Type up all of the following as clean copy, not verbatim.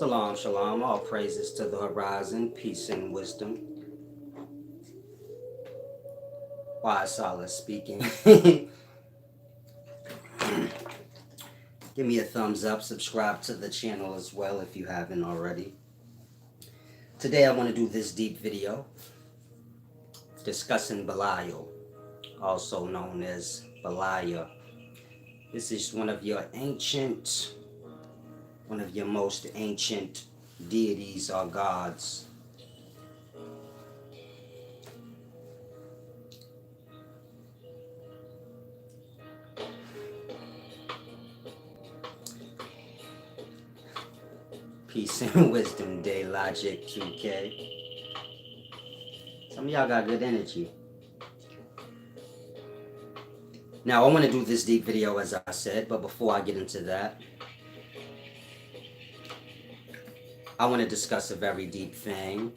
Salam, shalom, all praises to the horizon, peace and wisdom. Why Solace speaking. Give me a thumbs up, subscribe to the channel as well if you haven't already. Today I want to do this deep video discussing Belial, also known as Belial. This is one of your most ancient deities or gods. Peace and wisdom, day logic, 2K. Some of y'all got good energy. Now, I want to do this deep video, as I said, but before I get into that, I want to discuss a very deep thing.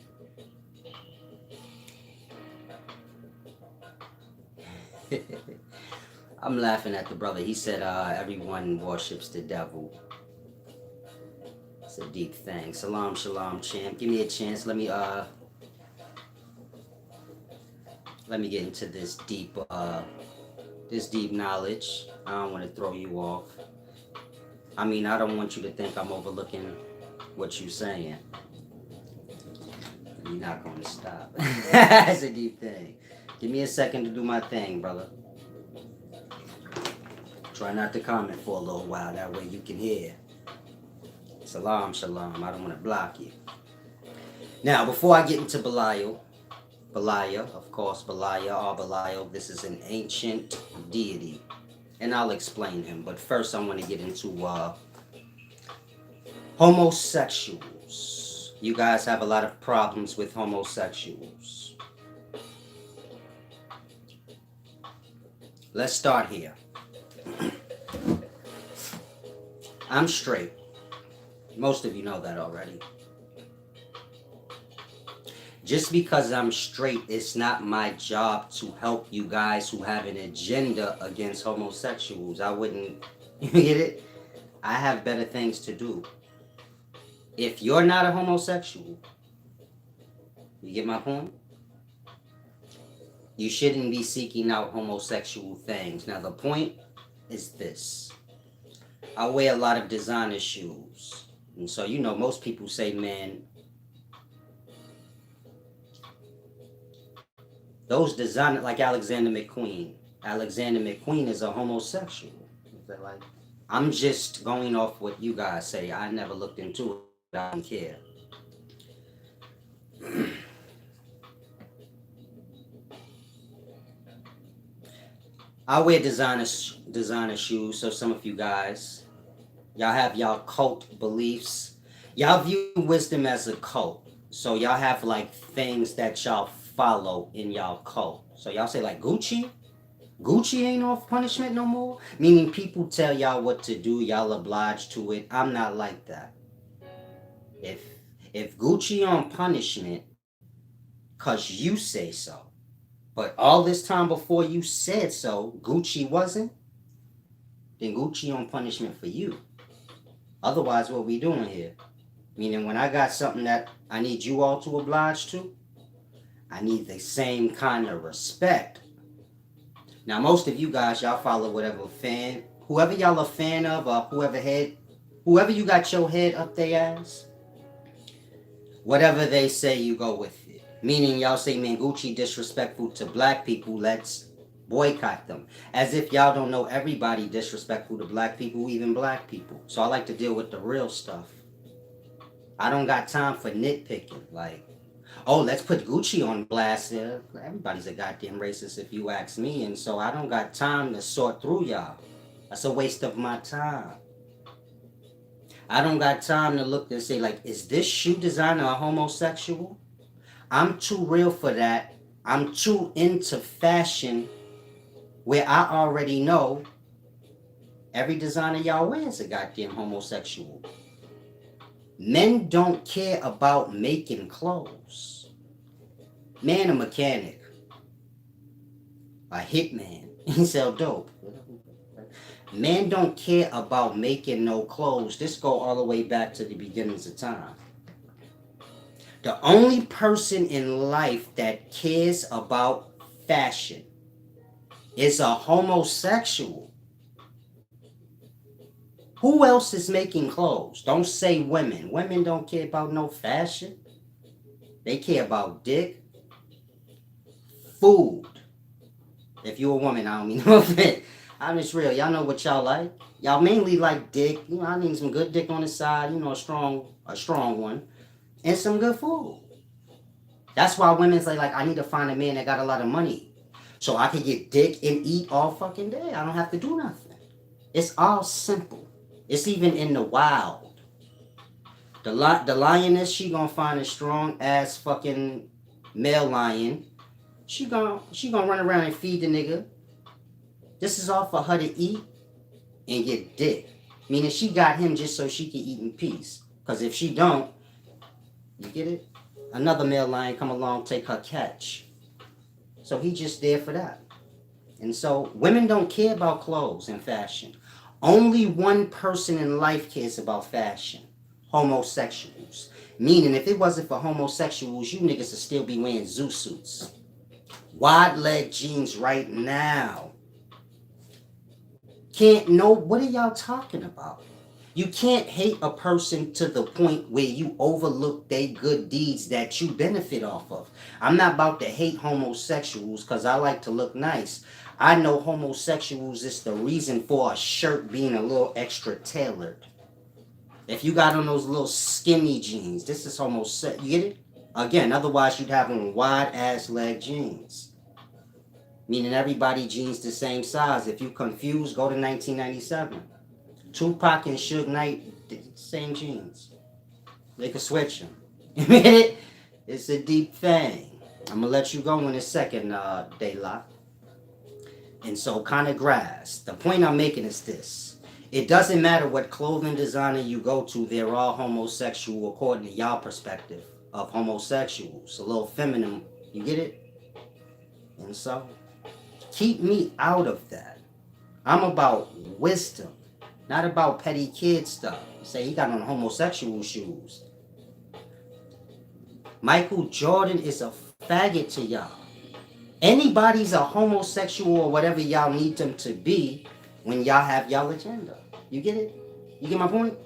I'm laughing at the brother. He said everyone worships the devil. It's a deep thing. Salam, shalom, champ. Give me a chance. Let me get into this deep knowledge. I don't want to throw you off. I mean, I don't want you to think I'm overlooking what you're saying. You're not going to stop. That's a deep thing. Give me a second to do my thing, brother. Try not to comment for a little while. That way you can hear. Salam, shalom. I don't want to block you. Now, before I get into Belial, of course, Belial, this is an ancient deity. And I'll explain him. But first, I want to get into homosexuals. You guys have a lot of problems with homosexuals. Let's start here. I'm straight. Most of you know that already. Just because I'm straight, it's not my job to help you guys who have an agenda against homosexuals. I wouldn't, you get it? I have better things to do. If you're not a homosexual, you get my point? You shouldn't be seeking out homosexual things. Now, the point is this. I wear a lot of designer shoes. And so, you know, most people say, man, those designer, like Alexander McQueen. Alexander McQueen is a homosexual. Like, I'm just going off what you guys say. I never looked into it. I don't care. I wear designer shoes, so some of you guys, y'all have y'all cult beliefs. Y'all view wisdom as a cult. So y'all have like things that y'all follow in y'all cult. So y'all say like Gucci ain't off punishment no more. Meaning people tell y'all what to do, y'all oblige to it. I'm not like that. If Gucci on punishment, cause you say so. But all this time before you said so, Gucci wasn't, then Gucci on punishment for you. Otherwise, what we doing here? Meaning when I got something that I need you all to oblige to, I need the same kind of respect. Now, most of you guys, y'all follow whoever y'all a fan of, or whoever you got your head up their ass, whatever they say, you go with it. Meaning y'all say, man, Gucci disrespectful to black people, let's boycott them. As if y'all don't know everybody disrespectful to black people, even black people. So I like to deal with the real stuff. I don't got time for nitpicking. Like, oh, let's put Gucci on blast. Everybody's a goddamn racist if you ask me. And so I don't got time to sort through y'all. That's a waste of my time. I don't got time to look and say, like, is this shoe designer a homosexual? I'm too real for that. I'm too into fashion where I already know every designer y'all wear is a goddamn homosexual. Men don't care about making clothes. Man, a mechanic, a hitman, he sell dope. Men don't care about making no clothes. This go all the way back to the beginnings of time. The only person in life that cares about fashion is a homosexual. Who else is making clothes? Don't say women. Women don't care about no fashion. They care about dick, food. If you're a woman, I don't mean no offense. I'm just real. Y'all know what y'all like. Y'all mainly like dick. You know, I need some good dick on the side. You know, a strong one, and some good food. That's why women say like, I need to find a man that got a lot of money, so I can get dick and eat all fucking day. I don't have to do nothing. It's all simple. It's even in the wild. The lioness, she gonna find a strong ass fucking male lion. She gonna run around and feed the nigga. This is all for her to eat and get dick. Meaning she got him just so she can eat in peace. Cause if she don't, you get it? Another male lion come along, take her catch. So he just there for that. And so women don't care about clothes and fashion. Only one person in life cares about fashion. Homosexuals. Meaning if it wasn't for homosexuals, you niggas would still be wearing zoo suits. Wide leg jeans right now. Can't know, what are y'all talking about? You can't hate a person to the point where you overlook their good deeds that you benefit off of. I'm not about to hate homosexuals because I like to look nice. I know homosexuals is the reason for a shirt being a little extra tailored. If you got on those little skinny jeans, this is homosexual. You get it? Again, otherwise you'd have on wide ass leg jeans. Meaning everybody jeans the same size. If you confused, go to 1997. Tupac and Suge Knight, same jeans. They could switch them. You get it? It's a deep thing. I'm gonna let you go in a second, Daylock. And so, kind of grasp. The point I'm making is this: it doesn't matter what clothing designer you go to; they're all homosexual according to y'all perspective of homosexuals. A little feminine. You get it? And so, keep me out of that. I'm about wisdom, not about petty kid stuff. Say he got on homosexual shoes. Michael Jordan is a faggot to y'all. Anybody's a homosexual or whatever y'all need them to be when y'all have y'all agenda. You get it? You get my point?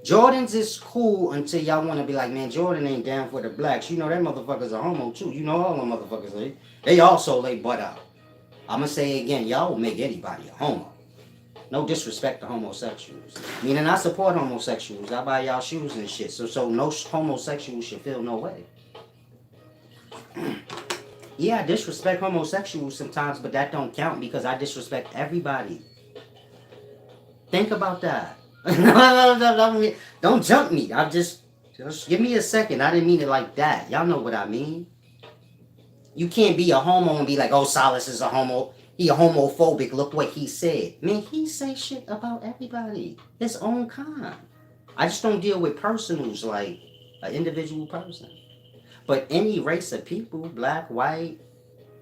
Jordan's is cool until y'all want to be like, man, Jordan ain't down for the blacks. You know that motherfuckers are homo too. You know all them motherfuckers, they also lay butt out. I'm going to say again, y'all will make anybody a homo. No disrespect to homosexuals. Meaning I support homosexuals. I buy y'all shoes and shit. So no homosexual should feel no way. Yeah, I disrespect homosexuals sometimes, but that don't count because I disrespect everybody. Think about that. Don't jump me. Just give me a second. I didn't mean it like that. Y'all know what I mean. You can't be a homo and be like, oh, Solace is a homo. He a homophobic. Look what he said. Man, he say shit about everybody. His own kind. I just don't deal with personals like an individual person. But any race of people, black, white,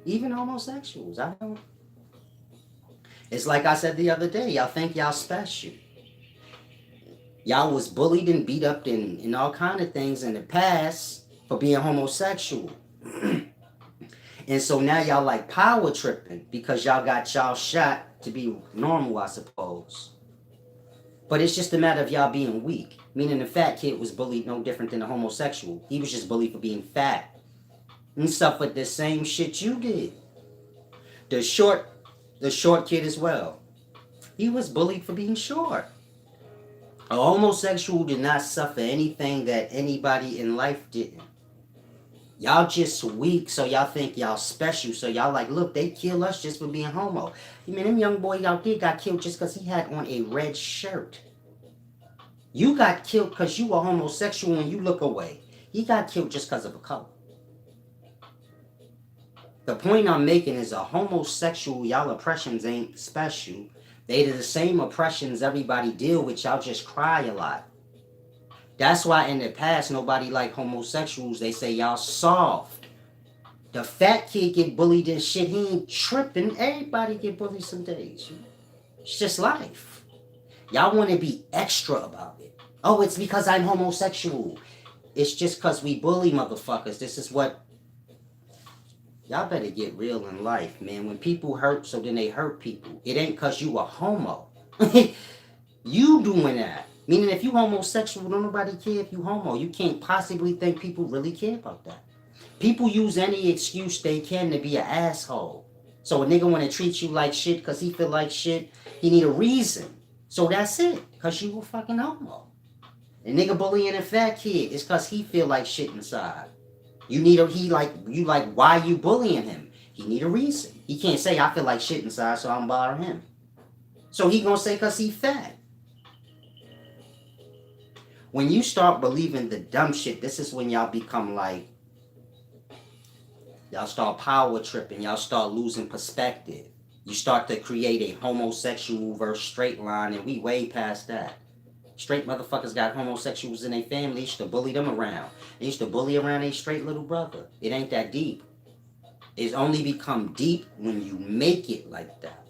even homosexuals, I don't. It's like I said the other day. Y'all think y'all special. Y'all was bullied and beat up and all kind of things in the past for being homosexual. And so now y'all like power tripping because y'all got y'all shot to be normal, I suppose. But it's just a matter of y'all being weak. Meaning the fat kid was bullied no different than the homosexual. He was just bullied for being fat. And suffered the same shit you did. The short kid as well. He was bullied for being short. A homosexual did not suffer anything that anybody in life didn't. Y'all just weak, so y'all think y'all special. So y'all like, look, they kill us just for being homo. You mean them young boy out there got killed just because he had on a red shirt. You got killed because you were homosexual and you look away. He got killed just because of a color. The point I'm making is a homosexual, y'all oppressions ain't special. They the same oppressions everybody deal with. Y'all just cry a lot. That's why in the past, nobody like homosexuals. They say y'all soft. The fat kid get bullied and shit. He ain't tripping. Everybody get bullied some days. It's just life. Y'all want to be extra about it. Oh, it's because I'm homosexual. It's just because we bully motherfuckers. This is what. Y'all better get real in life, man. When people hurt, so then they hurt people. It ain't because you a homo. You doing that. Meaning if you homosexual, don't nobody care if you homo. You can't possibly think people really care about that. People use any excuse they can to be an asshole. So a nigga want to treat you like shit because he feel like shit. He need a reason. So that's it. Because you a fucking homo. A nigga bullying a fat kid is because he feel like shit inside. You like, why you bullying him? He need a reason. He can't say, I feel like shit inside, so I'm bothering him. So he gonna say because he fat. When you start believing the dumb shit, this is when y'all become like, y'all start power tripping, y'all start losing perspective. You start to create a homosexual versus straight line, and we way past that. Straight motherfuckers got homosexuals in their family. They used to bully them around. They used to bully around a straight little brother. It ain't that deep. It's only become deep when you make it like that.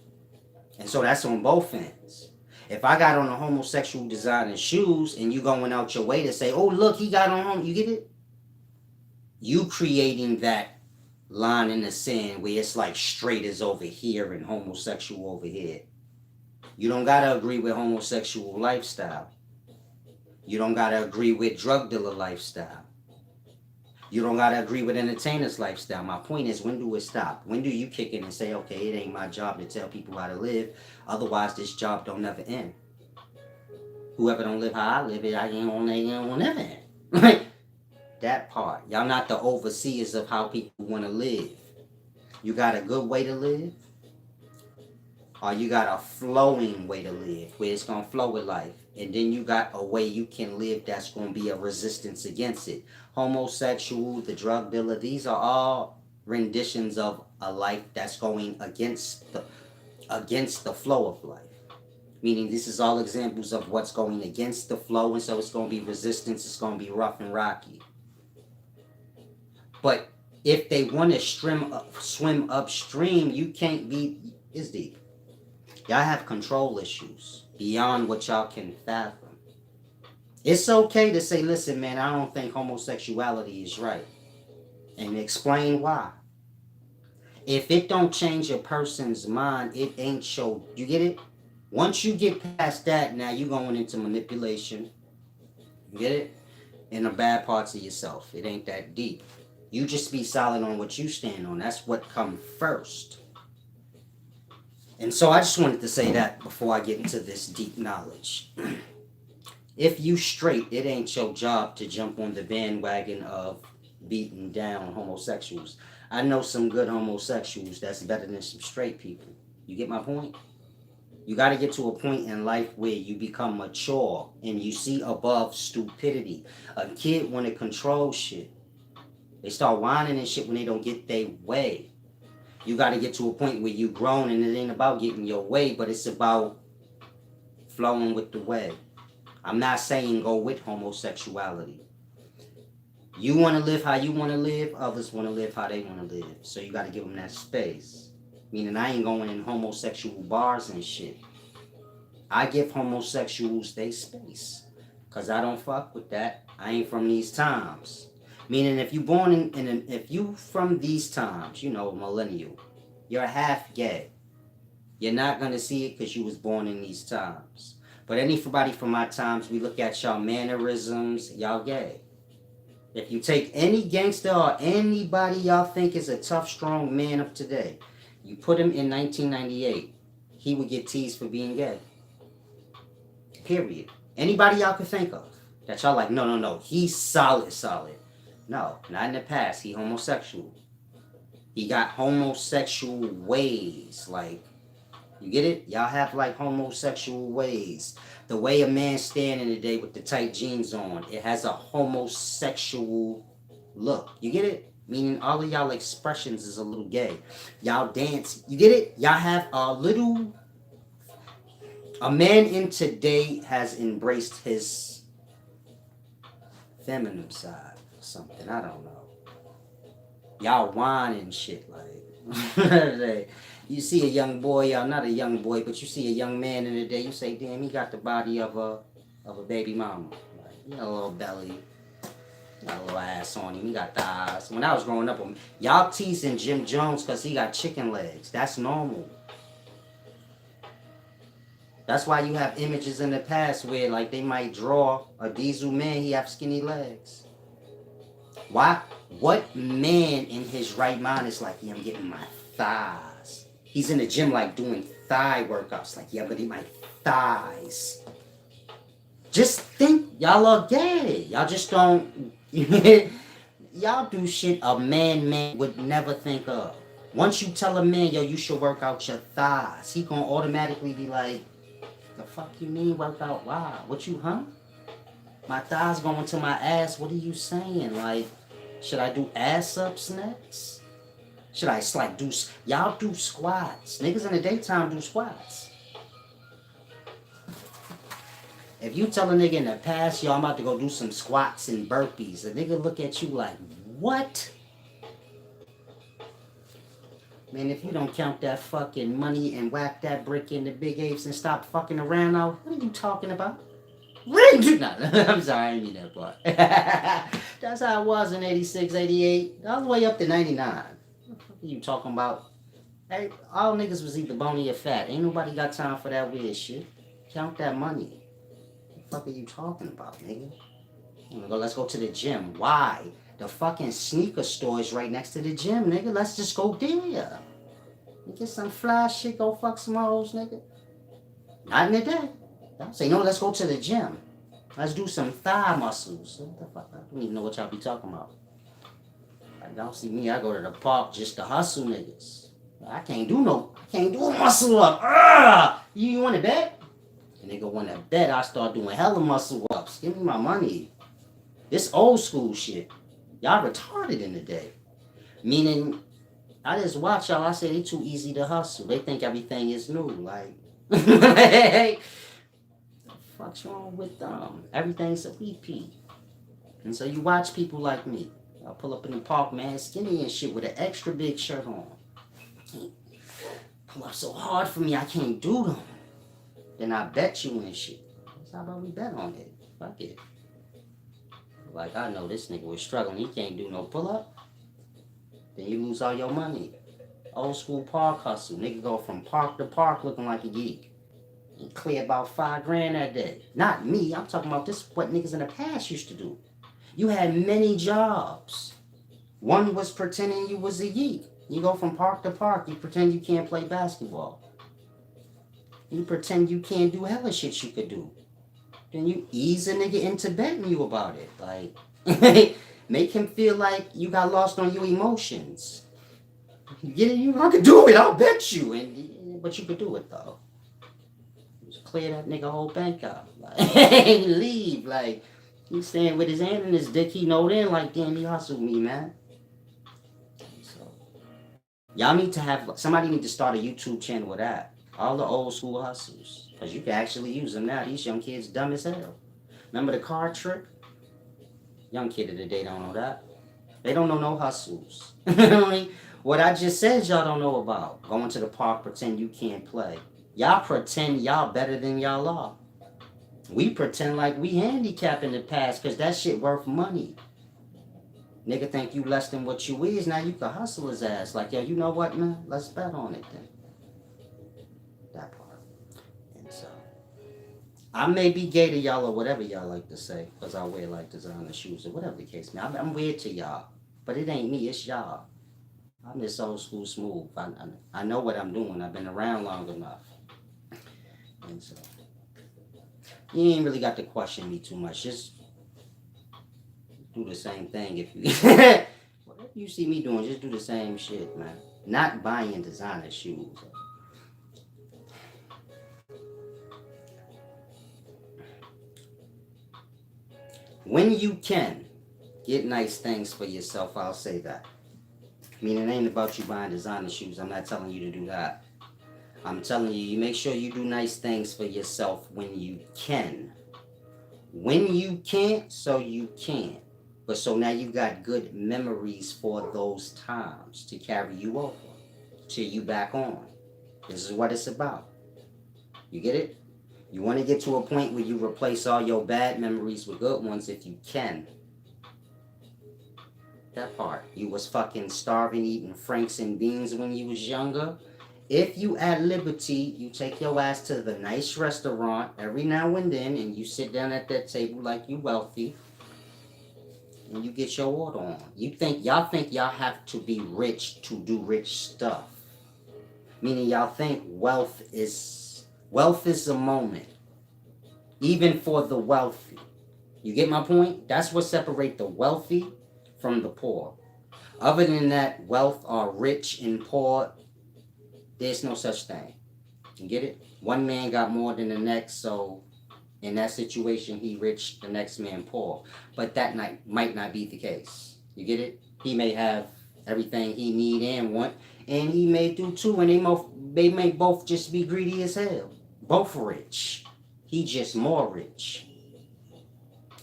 And so that's on both ends. If I got on a homosexual designer shoes and you going out your way to say, oh, look, he got on, you get it? You creating that line in the sand where it's like straight is over here and homosexual over here. You don't gotta agree with homosexual lifestyle. You don't gotta agree with drug dealer lifestyle. You don't gotta agree with entertainers lifestyle. My point is, when do it stop? When do you kick in and say, okay, it ain't my job to tell people how to live. Otherwise, this job don't never end. Whoever don't live how I live, it ain't gonna never end. Like that part. Y'all not the overseers of how people want to live. You got a good way to live, or you got a flowing way to live where it's gonna flow with life, and then you got a way you can live that's gonna be a resistance against it. Homosexual, the drug dealer, these are all renditions of a life that's going against the flow of life. Meaning this is all examples of what's going against the flow, and so it's going to be resistance, it's going to be rough and rocky. But if they want to swim upstream, you can't be, it's deep. Y'all have control issues beyond what y'all can fathom. It's okay to say, listen, man, I don't think homosexuality is right. And explain why. If it don't change a person's mind, it ain't show. You get it? Once you get past that, now you're going into manipulation. You get it? And the bad parts of yourself. It ain't that deep. You just be solid on what you stand on. That's what comes first. And so I just wanted to say that before I get into this deep knowledge. If you straight, it ain't your job to jump on the bandwagon of beating down homosexuals. I know some good homosexuals that's better than some straight people. You get my point? You got to get to a point in life where you become mature and you see above stupidity. A kid want to control shit. They start whining and shit when they don't get their way. You got to get to a point where you grown and it ain't about getting your way, but it's about flowing with the way. I'm not saying go with homosexuality. You want to live how you want to live, others want to live how they want to live. So you got to give them that space. Meaning I ain't going in homosexual bars and shit. I give homosexuals their space. Because I don't fuck with that. I ain't from these times. Meaning if you born if you from these times, millennial, you're half gay. You're not going to see it because you was born in these times. But anybody from my times, we look at y'all mannerisms, y'all gay. If you take any gangster or anybody y'all think is a tough, strong man of today, you put him in 1998, he would get teased for being gay. Period. Anybody y'all could think of that y'all like, no, he's solid. No, not in the past. He homosexual. He got homosexual ways. Like, you get it? Y'all have like homosexual ways. The way a man standing today with the tight jeans on, it has a homosexual look. You get it? Meaning all of y'all expressions is a little gay. Y'all dance. You get it? Y'all have a little... A man in today has embraced his feminine side or something. I don't know. Y'all whine and shit like... You see a young boy, not a young boy, but you see a young man in the day, you say, damn, he got the body of a baby mama. Like, he got a little belly, got a little ass on him, he got thighs. When I was growing up, y'all teasing Jim Jones because he got chicken legs. That's normal. That's why you have images in the past where like they might draw a diesel man, he have skinny legs. Why? What man in his right mind is like, yeah, I'm getting my thighs. He's in the gym like doing thigh workouts. Like, yeah, I'm gonna get my thighs. Just think, y'all are gay. Y'all just don't. Y'all do shit a man would never think of. Once you tell a man, yo, you should work out your thighs, he gonna automatically be like, the fuck you mean work out? Why? What you, huh? My thighs going to my ass. What are you saying? Like, should I do ass ups next? Should I like do, y'all do squats. Niggas in the daytime do squats. If you tell a nigga in the past, yo, I'm about to go do some squats and burpees, a nigga look at you like, what? Man, if you don't count that fucking money and whack that brick in the big apes and stop fucking around now, what are you talking about? What are you no, I'm sorry, I didn't mean that part. That's how it was in 86, 88. All the way up to 99. What the fuck are you talking about? Hey, all niggas was either bony or fat. Ain't nobody got time for that weird shit. Count that money. What the fuck are you talking about, nigga? Let's go to the gym. Why? The fucking sneaker store is right next to the gym, nigga. Let's just go there. Get some fly shit, go fuck some hoes, nigga. Not in the day. I'll say, no, let's go to the gym. Let's do some thigh muscles. What the fuck? I don't even know what y'all be talking about. Like, y'all see me, I go to the park just to hustle niggas. I can't do a muscle up. You want to bet? And nigga want to bet, I start doing hella muscle ups. Give me my money. This old school shit. Y'all retarded in the day. Meaning, I just watch y'all, I say they too easy to hustle. They think everything is new. Like, hey, the fuck's wrong with them? Everything's a repeat. And so you watch people like me. I'll pull up in the park, man, skinny and shit with an extra big shirt on. Pull up so hard for me, I can't do them. Then I bet you and shit. So how about we bet on it? Fuck it. Like, I know this nigga was struggling. He can't do no pull-up. Then you lose all your money. Old school park hustle. Nigga go from park to park looking like a geek. And clear about $5 that day. Not me. I'm talking about this, what niggas in the past used to do. You had many jobs. One was pretending you was a geek. You go from park to park. You pretend you can't play basketball. You pretend you can't do hella shit you could do. Then you ease a nigga into betting you about it. Like, make him feel like you got lost on your emotions. I could do it, I'll bet you. But you could do it though. Just clear that nigga whole bank out. Like, leave. Like, he's staying with his hand in his dick. He know then, like, damn, he hustled me, man. So, y'all need to have, somebody need to start a YouTube channel with that. All the old school hustles. Because you can actually use them now. These young kids dumb as hell. Remember the car trick? Young kid of the day don't know that. They don't know no hustles. What I just said y'all don't know about. Going to the park, pretend you can't play. Y'all pretend y'all better than y'all are. We pretend like we handicapped in the past because that shit worth money. Nigga think you less than what you is. Now you can hustle his ass. Like, yo, you know what, man? Let's bet on it then. That part. And so, I may be gay to y'all or whatever y'all like to say, because I wear like designer shoes or whatever the case may be. I'm weird to y'all, but it ain't me, it's y'all. I'm this old school smooth. I know what I'm doing. I've been around long enough. And so, you ain't really got to question me too much. Just do the same thing if you... Whatever you see me doing, just do the same shit, man. Not buying designer shoes. When you can, get nice things for yourself, I'll say that. I mean, it ain't about you buying designer shoes. I'm not telling you to do that. I'm telling you, you make sure you do nice things for yourself when you can. When you can't, so you can. But so now you got good memories for those times to carry you over till you back on. This is what it's about. You get it? You want to get to a point where you replace all your bad memories with good ones if you can. That part. You was fucking starving, eating Franks and beans when you was younger. If you at liberty, you take your ass to the nice restaurant every now and then, and you sit down at that table like you wealthy, and you get your order on. Y'all think y'all have to be rich to do rich stuff. Meaning y'all think wealth is a moment, even for the wealthy. You get my point? That's what separates the wealthy from the poor. Other than that, wealth or rich and poor, there's no such thing. You get it? One man got more than the next, so in that situation, he rich, the next man poor. But that might not be the case. You get it? He may have everything he need and want, and he may do too, and they may both just be greedy as hell. Both rich. He just more rich.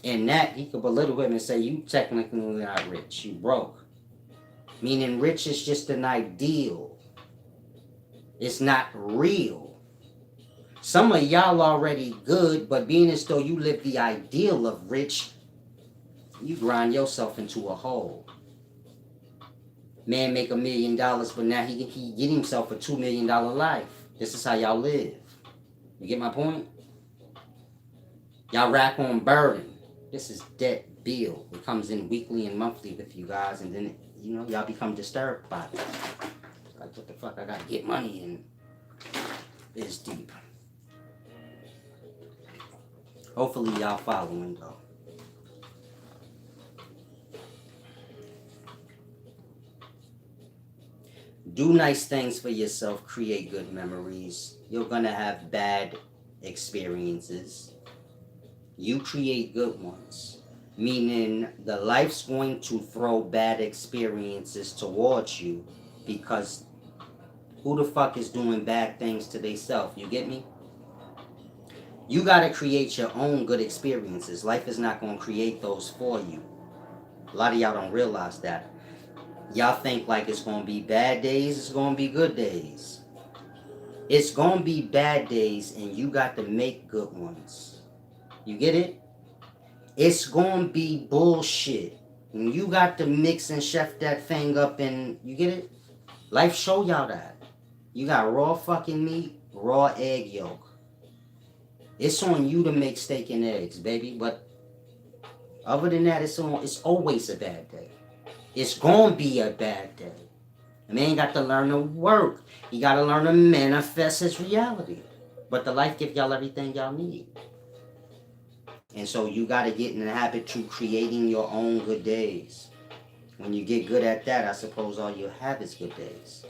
And that, he could belittle him and say, you technically not rich, you broke. Meaning rich is just an ideal. It's not real. Some of y'all already good, but being as though you live the ideal of rich, you grind yourself into a hole. Man make $1 million, but now he get himself a $2 million life. This is how y'all live. You get my point? Y'all rack on burden. This is debt bill. It comes in weekly and monthly with you guys, and then y'all become disturbed by it. Like, what the fuck? I gotta get money, and it's deep. Hopefully y'all following though. Do nice things for yourself. Create good memories. You're gonna have bad experiences. You create good ones. Meaning the life's going to throw bad experiences towards you because who the fuck is doing bad things to themselves? You get me? You got to create your own good experiences. Life is not going to create those for you. A lot of y'all don't realize that. Y'all think like it's going to be bad days, it's going to be good days. It's going to be bad days, and you got to make good ones. You get it? It's going to be bullshit. And you got to mix and chef that thing up, and you get it? Life show y'all that. You got raw fucking meat, raw egg yolk. It's on you to make steak and eggs, baby. But other than that, it's always a bad day. It's gonna be a bad day. A man got to learn to work. He got to learn to manifest his reality. But the life gives y'all everything y'all need. And so you got to get in the habit to creating your own good days. When you get good at that, I suppose all you'll have is good days.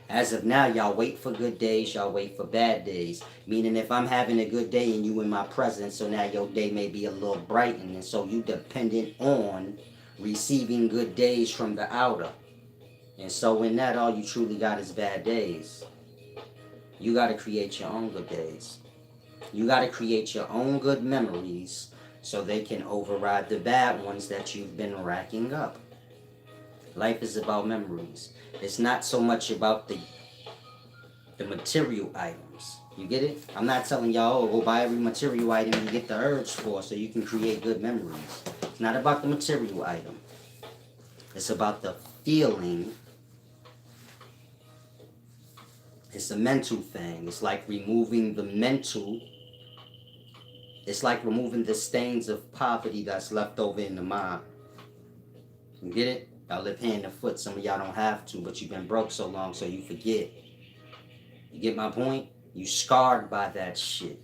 As of now, y'all wait for good days, y'all wait for bad days. Meaning if I'm having a good day and you in my presence, so now your day may be a little brightened. And so you dependent on receiving good days from the outer. And so in that, all you truly got is bad days. You got to create your own good days. You got to create your own good memories so they can override the bad ones that you've been racking up. Life is about memories. It's not so much about the material items. You get it? I'm not telling y'all, oh, go buy every material item you get the urge for so you can create good memories. It's not about the material item. It's about the feeling. It's a mental thing. It's like removing the mental. It's like removing the stains of poverty that's left over in the mind. You get it? Y'all live hand and foot. Some of y'all don't have to, but you've been broke so long so you forget. You get my point? You scarred by that shit.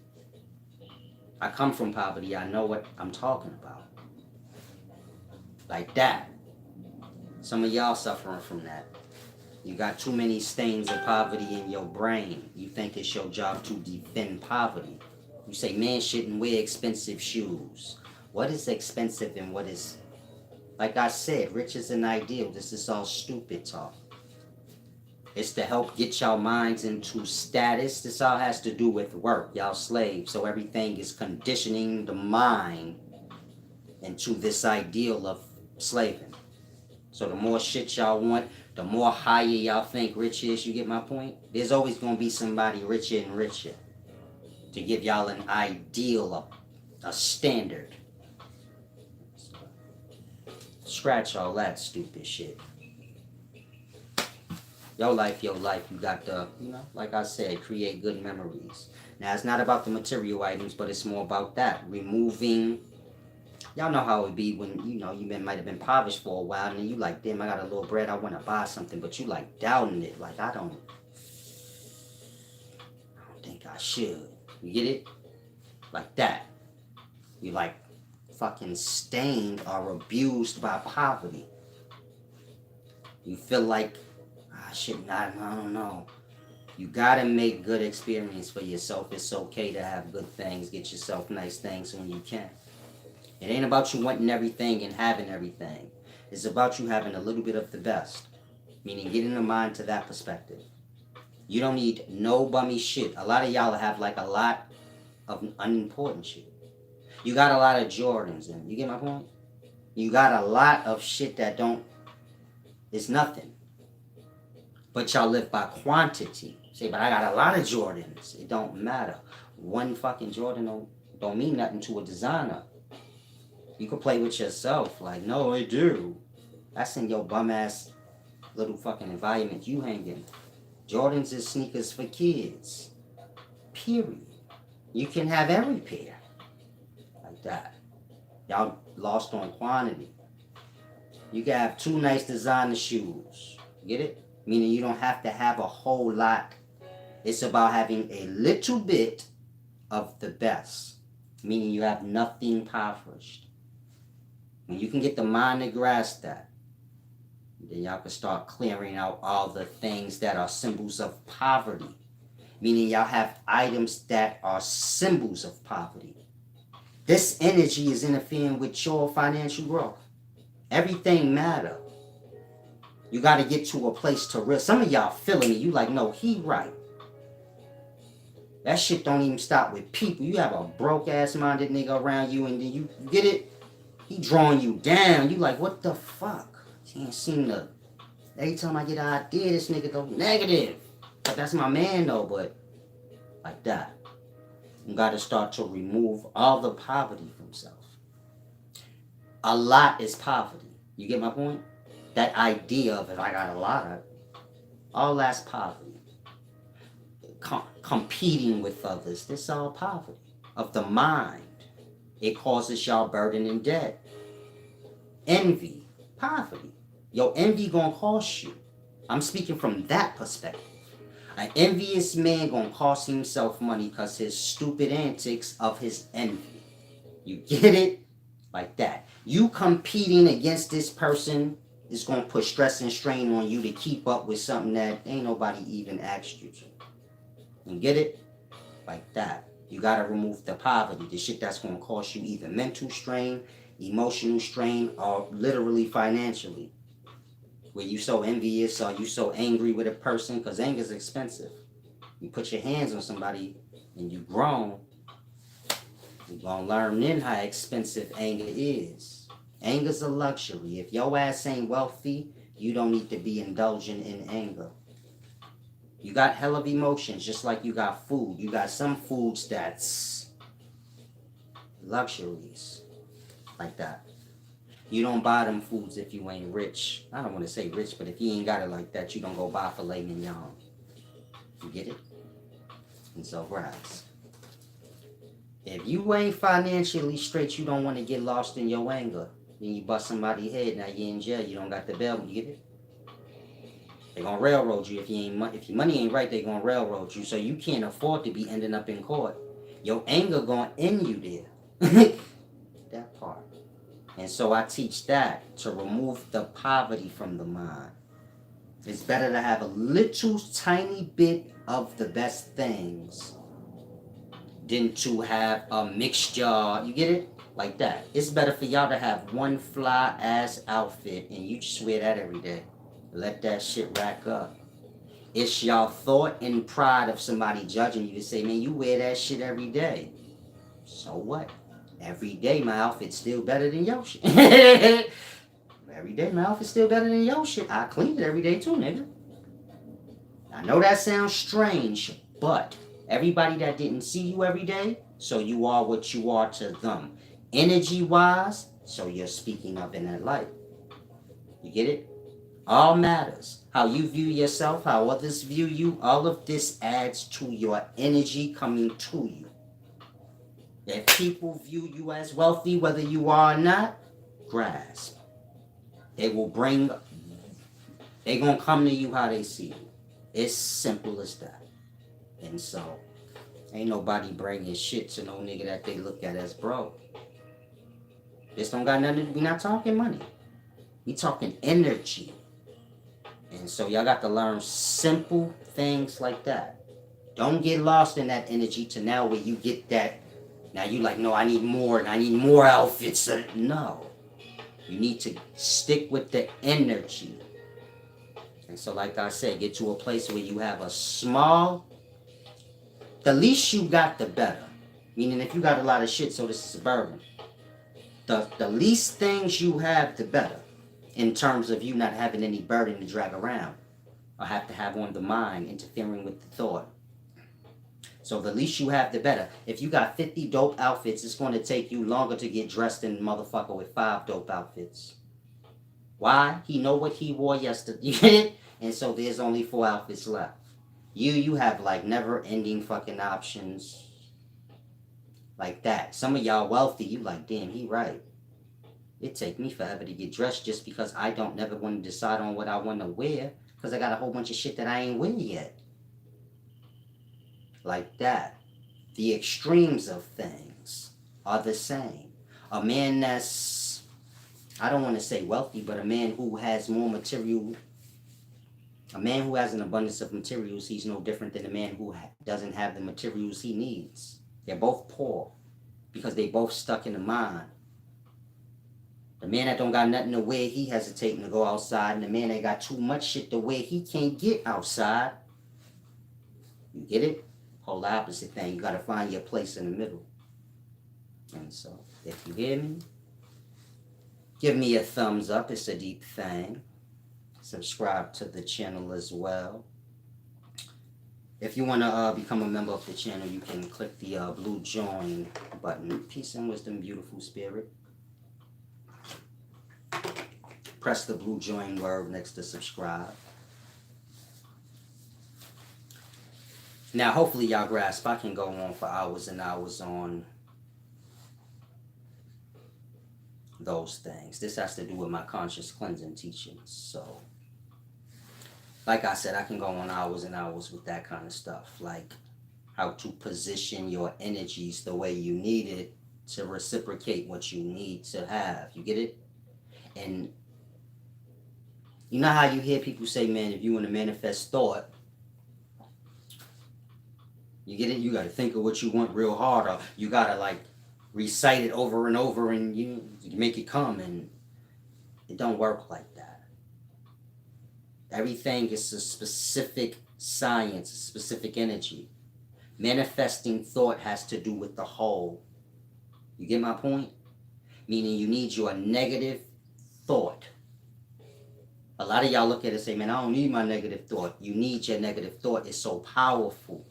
I come from poverty. I know what I'm talking about. Like that. Some of y'all suffering from that. You got too many stains of poverty in your brain. You think it's your job to defend poverty. You say, man shouldn't wear expensive shoes. What is expensive and what is... Like I said, rich is an ideal. This is all stupid talk. It's to help get y'all minds into status. This all has to do with work. Y'all slaves. So everything is conditioning the mind into this ideal of slaving. So the more shit y'all want, The more higher y'all think rich is, you get my point? There's always going to be somebody richer and richer to give y'all an ideal, a standard. Scratch all that stupid shit. Your life, you got to, like I said, create good memories. Now, it's not about the material items, but it's more about that. Removing, y'all know how it be when, you might have been impoverished for a while, and then you like, damn, I got a little bread, I want to buy something, but you like doubting it. Like, I don't think I should. You get it? Like that. You like fucking stained or abused by poverty. You feel like, I don't know. You gotta make good experience for yourself. It's okay to have good things. Get yourself nice things when you can. It ain't about you wanting everything and having everything. It's about you having a little bit of the best. Meaning getting the mind to that perspective. You don't need no bummy shit. A lot of y'all have like a lot of unimportant shit. You got a lot of Jordans in. You get my point? You got a lot of shit that it's nothing. But y'all live by quantity. Say, but I got a lot of Jordans. It don't matter. One fucking Jordan don't mean nothing to a designer. You can play with yourself. Like, no, it do. That's in your bum ass little fucking environment you hang in. Jordans is sneakers for kids. Period. You can have every pair. Like that. Y'all lost on quantity. You can have 2 nice designer shoes. Get it? Meaning you don't have to have a whole lot. It's about having a little bit of the best. Meaning you have nothing impoverished. When you can get the mind to grasp that, then y'all can start clearing out all the things that are symbols of poverty. Meaning y'all have items that are symbols of poverty. This energy is interfering with your financial growth. Everything matters. You got to get to a place to real. Some of y'all feeling it. You like, no, he right. That shit don't even stop with people. You have a broke ass minded nigga around you, and then you get it. He drawing you down. You like, what the fuck? He ain't seen the. Every time I get an idea, this nigga go negative. But that's my man though. But like that, you got to start to remove all the poverty from self. A lot is poverty. You get my point? That idea of it, I got a lot of, all that's poverty. Competing with others, this all poverty of the mind. It causes y'all burden and debt. Envy, poverty. Your envy gonna cost you. I'm speaking from that perspective. An envious man gonna cost himself money because his stupid antics of his envy. You get it? Like that. You competing against this person is going to put stress and strain on you to keep up with something that ain't nobody even asked you to. You get it? Like that. You got to remove the poverty, the shit that's going to cost you either mental strain, emotional strain, or literally financially. Where you so envious or you so angry with a person, because anger is expensive. You put your hands on somebody and you grown, you're going to learn then how expensive anger is. Anger's a luxury. If your ass ain't wealthy, you don't need to be indulging in anger. You got hell of emotions, just like you got food. You got some foods that's luxuries. Like that. You don't buy them foods if you ain't rich. I don't want to say rich, but if you ain't got it like that, you don't go buy filet mignon. You get it? And so grass. If you ain't financially straight, you don't want to get lost in your anger. Then you bust somebody's head, now you're in jail, you don't got the bail, you get it? They're gonna railroad you. If your money ain't right, they're gonna railroad you. So you can't afford to be ending up in court. Your anger gonna end you there. That part. And so I teach that to remove the poverty from the mind. It's better to have a little tiny bit of the best things than to have a mixture. You get it? Like that. It's better for y'all to have one fly ass outfit and you just wear that every day. Let that shit rack up. It's y'all thought and pride of somebody judging you to say, man, you wear that shit every day. So what? Every day my outfit's still better than your shit. Every day, my outfit's still better than your shit. I clean it every day too, nigga. I know that sounds strange, but everybody that didn't see you every day, so you are what you are to them. Energy-wise, so you're speaking of in that light. You get it? All matters. How you view yourself, how others view you, all of this adds to your energy coming to you. If people view you as wealthy, whether you are or not, grasp. They're gonna come to you how they see you. It's simple as that. And so, ain't nobody bringing shit to no nigga that they look at as broke. This don't got nothing to do, we not talking money. We talking energy. And so y'all got to learn simple things like that. Don't get lost in that energy to now where you get that. Now you like, no, I need more and I need more outfits. No. You need to stick with the energy. And so like I said, get to a place where you have a small, the least you got, the better. Meaning if you got a lot of shit, so this is suburban. The least things you have, the better. In terms of you not having any burden to drag around. Or have to have on the mind, interfering with the thought. So the least you have, the better. If you got 50 dope outfits, it's going to take you longer to get dressed than a motherfucker with 5 dope outfits. Why? He know what he wore yesterday. And so there's only 4 outfits left. You have like never-ending fucking options. Like that. Some of y'all wealthy, you like, damn, he right. It take me forever to get dressed just because I don't never want to decide on what I want to wear. Because I got a whole bunch of shit that I ain't wear yet. Like that. The extremes of things are the same. A man that's, I don't want to say wealthy, but a man who has more material, a man who has an abundance of materials, he's no different than a man who doesn't have the materials he needs. They're both poor because they both stuck in the mind. The man that don't got nothing to wear, he hesitating to go outside. And the man that got too much shit to wear, he can't get outside. You get it? Whole opposite thing. You got to find your place in the middle. And so, if you hear me, give me a thumbs up. It's a deep thing. Subscribe to the channel as well. If you want to become a member of the channel, you can click the blue join button. Peace and wisdom, beautiful spirit. Press the blue join word next to subscribe. Now, hopefully y'all grasp. I can go on for hours and hours on those things. This has to do with my conscious cleansing teachings. So, like I said, I can go on hours and hours with that kind of stuff. Like how to position your energies the way you need it to reciprocate what you need to have. You get it? And you know how you hear people say, man, if you want to manifest thought, you get it? You got to think of what you want real hard, or you got to like recite it over and over and you make it come, and it don't work like that. Everything is a specific science, a specific energy. Manifesting thought has to do with the whole. You get my point? Meaning you need your negative thought. A lot of y'all look at it and say, man, I don't need my negative thought. You need your negative thought. It's so powerful.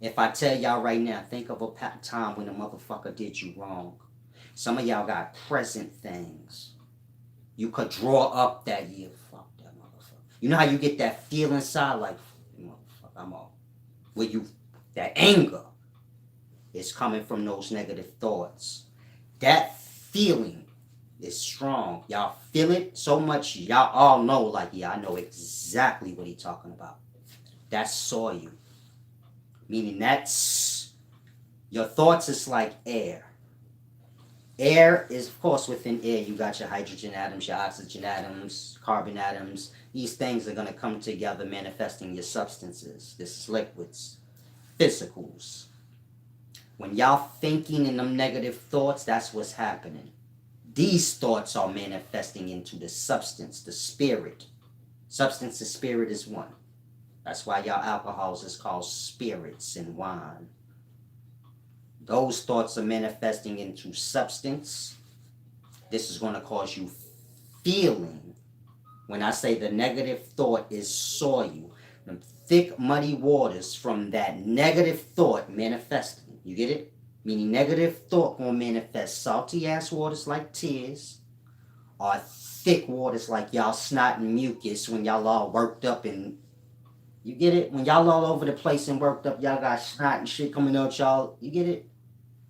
If I tell y'all right now, think of a time when a motherfucker did you wrong. Some of y'all got present things. You could draw up that year. Fuck that motherfucker. You know how you get that feel inside like, motherfucker, I'm off. Where you, that anger is coming from those negative thoughts. That feeling is strong. Y'all feel it so much, y'all all know, like, yeah, I know exactly what he's talking about. That's soil. Meaning that's, your thoughts is like air. Air is, of course, within air, you got your hydrogen atoms, your oxygen atoms, carbon atoms. These things are going to come together manifesting your substances. This is liquids, physicals. When y'all thinking in them negative thoughts, that's what's happening. These thoughts are manifesting into the substance, the spirit. Substance and spirit is one. That's why y'all alcohols is called spirits and wine. Those thoughts are manifesting into substance. This is going to cause you feeling. When I say the negative thought is soil, them thick, muddy waters from that negative thought manifesting. You get it? Meaning negative thought gonna manifest salty ass waters like tears, or thick waters like y'all snot and mucus when y'all all worked up and you get it? When y'all all over the place and worked up, y'all got snot and shit coming out y'all. You get it?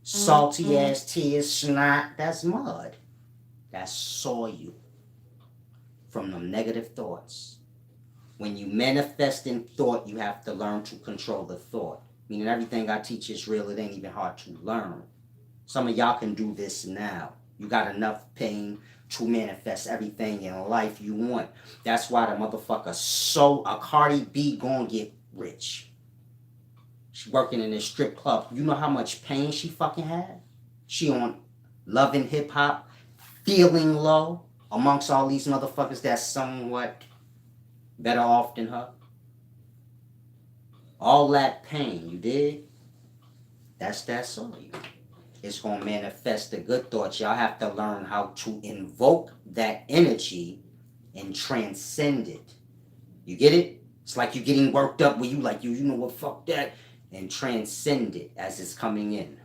Salty ass tears, snot, that's mud. That's soil from them negative thoughts. When you manifest in thought, you have to learn to control the thought. Meaning everything I teach is real, it ain't even hard to learn. Some of y'all can do this now. You got enough pain to manifest everything in life you want. That's why the motherfucker a Cardi B gonna get rich. She working in a strip club. You know how much pain she fucking had? She on Love and Hip Hop, feeling low amongst all these motherfuckers that's somewhat better off than her. All that pain, you dig? That's that soul. It's going to manifest the good thoughts. Y'all have to learn how to invoke that energy and transcend it. You get it? It's like you getting worked up where you like, you know what, fuck that. And transcend it as it's coming in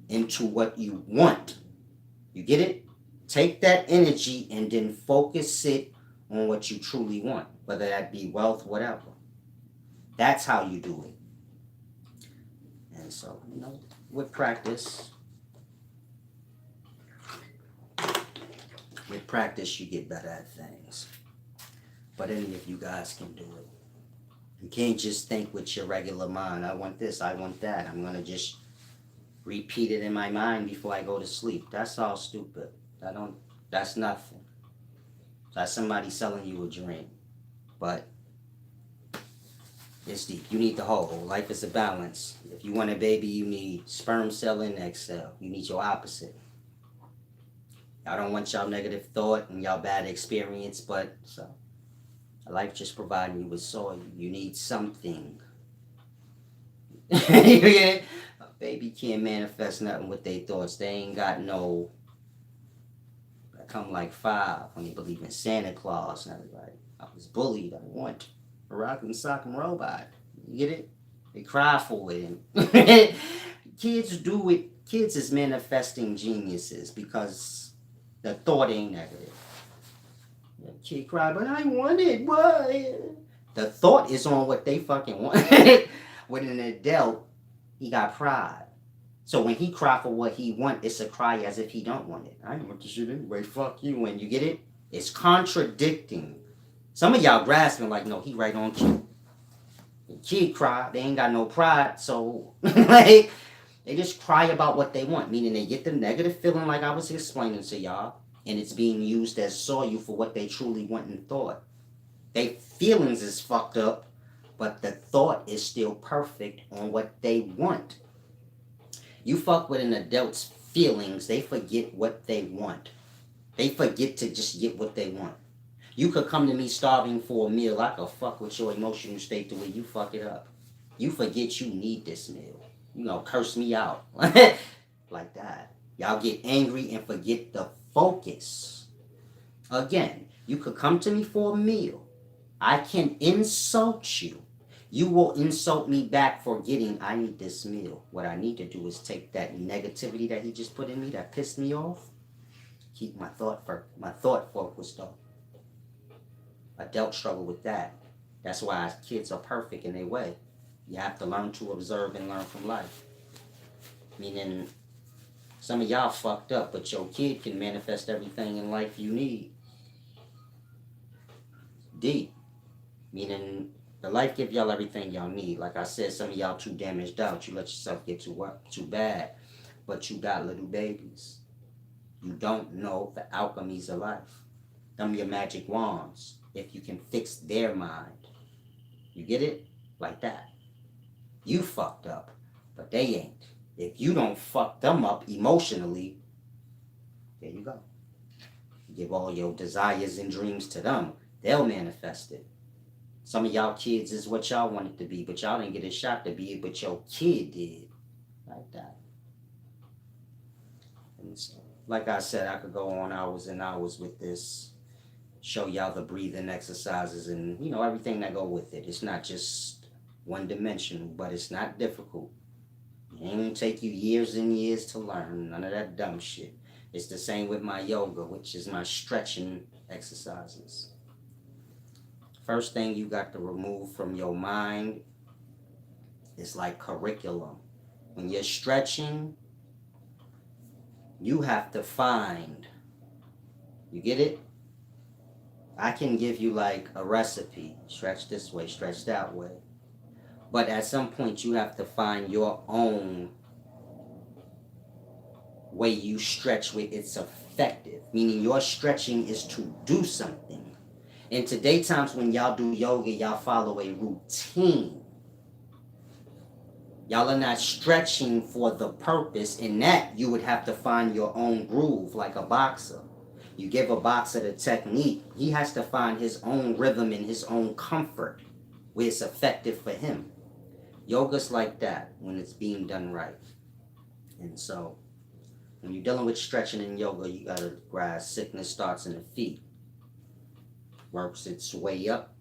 into what you want. You get it? Take that energy and then focus it on what you truly want, whether that be wealth, whatever. That's how you do it. And so, you know, with practice, you get better at things. But any of you guys can do it. You can't just think with your regular mind, I want this, I want that. I'm going to just repeat it in my mind before I go to sleep. That's all stupid. That's nothing. That's somebody selling you a dream. But it's deep. You need the whole. Life is a balance. If you want a baby, you need sperm cell and egg cell. You need your opposite. Y'all don't want y'all negative thought and y'all bad experience, but so life just providing you with soil. You need something. A baby can't manifest nothing with their thoughts. They ain't got no. I come like 5 when they believe in Santa Claus and everybody. I was bullied. I want a rock and sock and robot. You get it? They cry for it. Kids do it. Kids is manifesting geniuses because the thought ain't negative. The kid cry, but I want it. Why? The thought is on what they fucking want. With an adult, he got pride. So when he cry for what he want, it's a cry as if he don't want it. I don't want this shit anyway. Fuck you. When you get it, it's contradicting. Some of y'all grasping like, no, he right on cue. The kid cry, they ain't got no pride, so like they just cry about what they want, meaning they get the negative feeling like I was explaining to y'all, and it's being used as soil for what they truly want and thought. Their feelings is fucked up, but the thought is still perfect on what they want. You fuck with an adult's feelings, they forget what they want. They forget to just get what they want. You could come to me starving for a meal. I could fuck with your emotional state the way you fuck it up. You forget you need this meal. You know, curse me out. Like that. Y'all get angry and forget the focus. Again, you could come to me for a meal. I can insult you. You will insult me back for getting, I need this meal. What I need to do is take that negativity that he just put in me that pissed me off. Keep my thought focused on. Adults struggle with that. That's why kids are perfect in their way. You have to learn to observe and learn from life. Meaning, some of y'all fucked up, but your kid can manifest everything in life you need. Deep. Meaning, the life give y'all everything y'all need. Like I said, some of y'all too damaged out. You let yourself get too bad. But you got little babies. You don't know the alchemies of life. Them your magic wands. If you can fix their mind. You get it? Like that. You fucked up, but they ain't. If you don't fuck them up emotionally, there you go. Give all your desires and dreams to them. They'll manifest it. Some of y'all kids is what y'all wanted to be, but y'all didn't get a shot to be it, but your kid did. Like that. And so Like I said, I could go on hours and hours with this, show y'all the breathing exercises and everything that go with it. It's not just one dimensional, but it's not difficult. It ain't gonna take you years and years to learn. None of that dumb shit. It's the same with my yoga, which is my stretching exercises. First thing you got to remove from your mind is like curriculum. When you're stretching, you have to find. You get it? I can give you like a recipe. Stretch this way, stretch that way. But at some point, you have to find your own way you stretch where it's effective. Meaning your stretching is to do something. In today's times when y'all do yoga, y'all follow a routine. Y'all are not stretching for the purpose. In that, you would have to find your own groove like a boxer. You give a boxer the technique, he has to find his own rhythm and his own comfort where it's effective for him. Yoga's like that when it's being done right. And so, when you're dealing with stretching in yoga, you gotta grasp sickness starts in the feet. Works its way up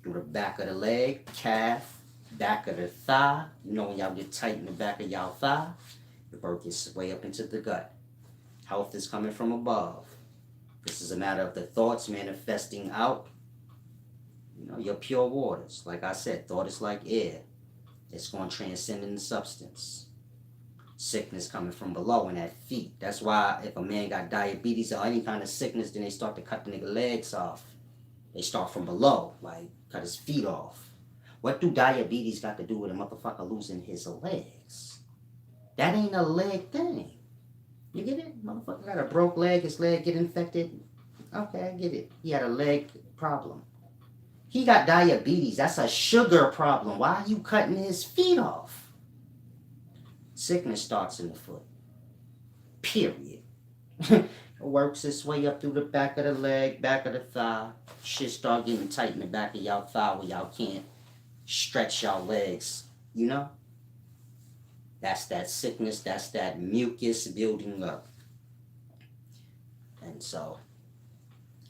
through the back of the leg, calf, back of the thigh. When y'all get tight in the back of y'all thigh, it works its way up into the gut. Health is coming from above. This is a matter of the thoughts manifesting out. Your pure waters. Like I said, thought is like air. It's going to transcend into substance. Sickness coming from below in that feet. That's why if a man got diabetes or any kind of sickness, then they start to cut the nigga legs off. They start from below, like cut his feet off. What do diabetes got to do with a motherfucker losing his legs? That ain't a leg thing. You get it? Motherfucker got a broke leg, his leg get infected. Okay, I get it. He had a leg problem. He got diabetes. That's a sugar problem. Why are you cutting his feet off? Sickness starts in the foot. Period. It works its way up through the back of the leg, back of the thigh. Shit start getting tight in the back of y'all thigh where y'all can't stretch y'all legs. That's that sickness, that's that mucus building up. And so,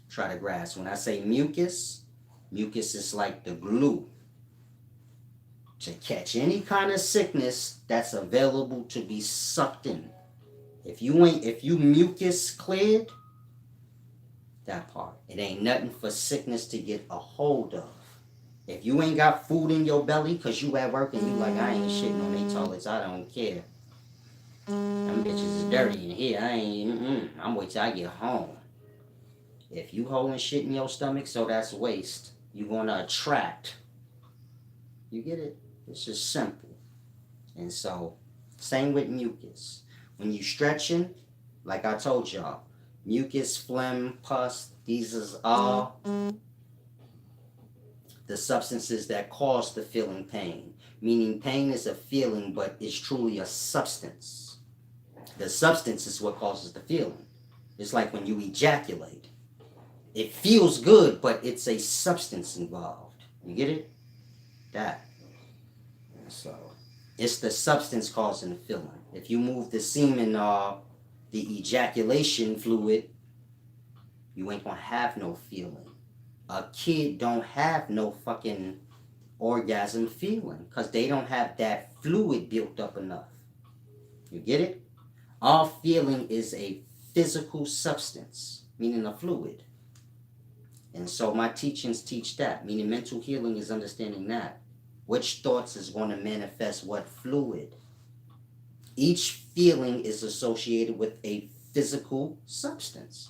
try to grasp. When I say mucus is like the glue to catch any kind of sickness that's available to be sucked in. If you mucus cleared, that part, it ain't nothing for sickness to get a hold of. If you ain't got food in your belly because you at work and you like, I ain't shitting on they toilets, I don't care. Them bitches is dirty in here. I'm waiting till I get home. If you holding shit in your stomach, so that's waste. You're gonna attract. You get it? It's just simple. And so, same with mucus. When you stretching, like I told y'all, mucus, phlegm, pus, these is all the substances that cause the feeling pain. Meaning pain is a feeling, but it's truly a substance. The substance is what causes the feeling. It's like when you ejaculate. It feels good, but it's a substance involved. You get it? That. So, it's the substance causing the feeling. If you move the semen, the ejaculation fluid, you ain't gonna have no feeling. A kid don't have no fucking orgasm feeling because they don't have that fluid built up enough. You get it? All feeling is a physical substance, meaning a fluid. And so my teachings teach that, meaning mental healing is understanding that. Which thoughts is going to manifest what fluid? Each feeling is associated with a physical substance.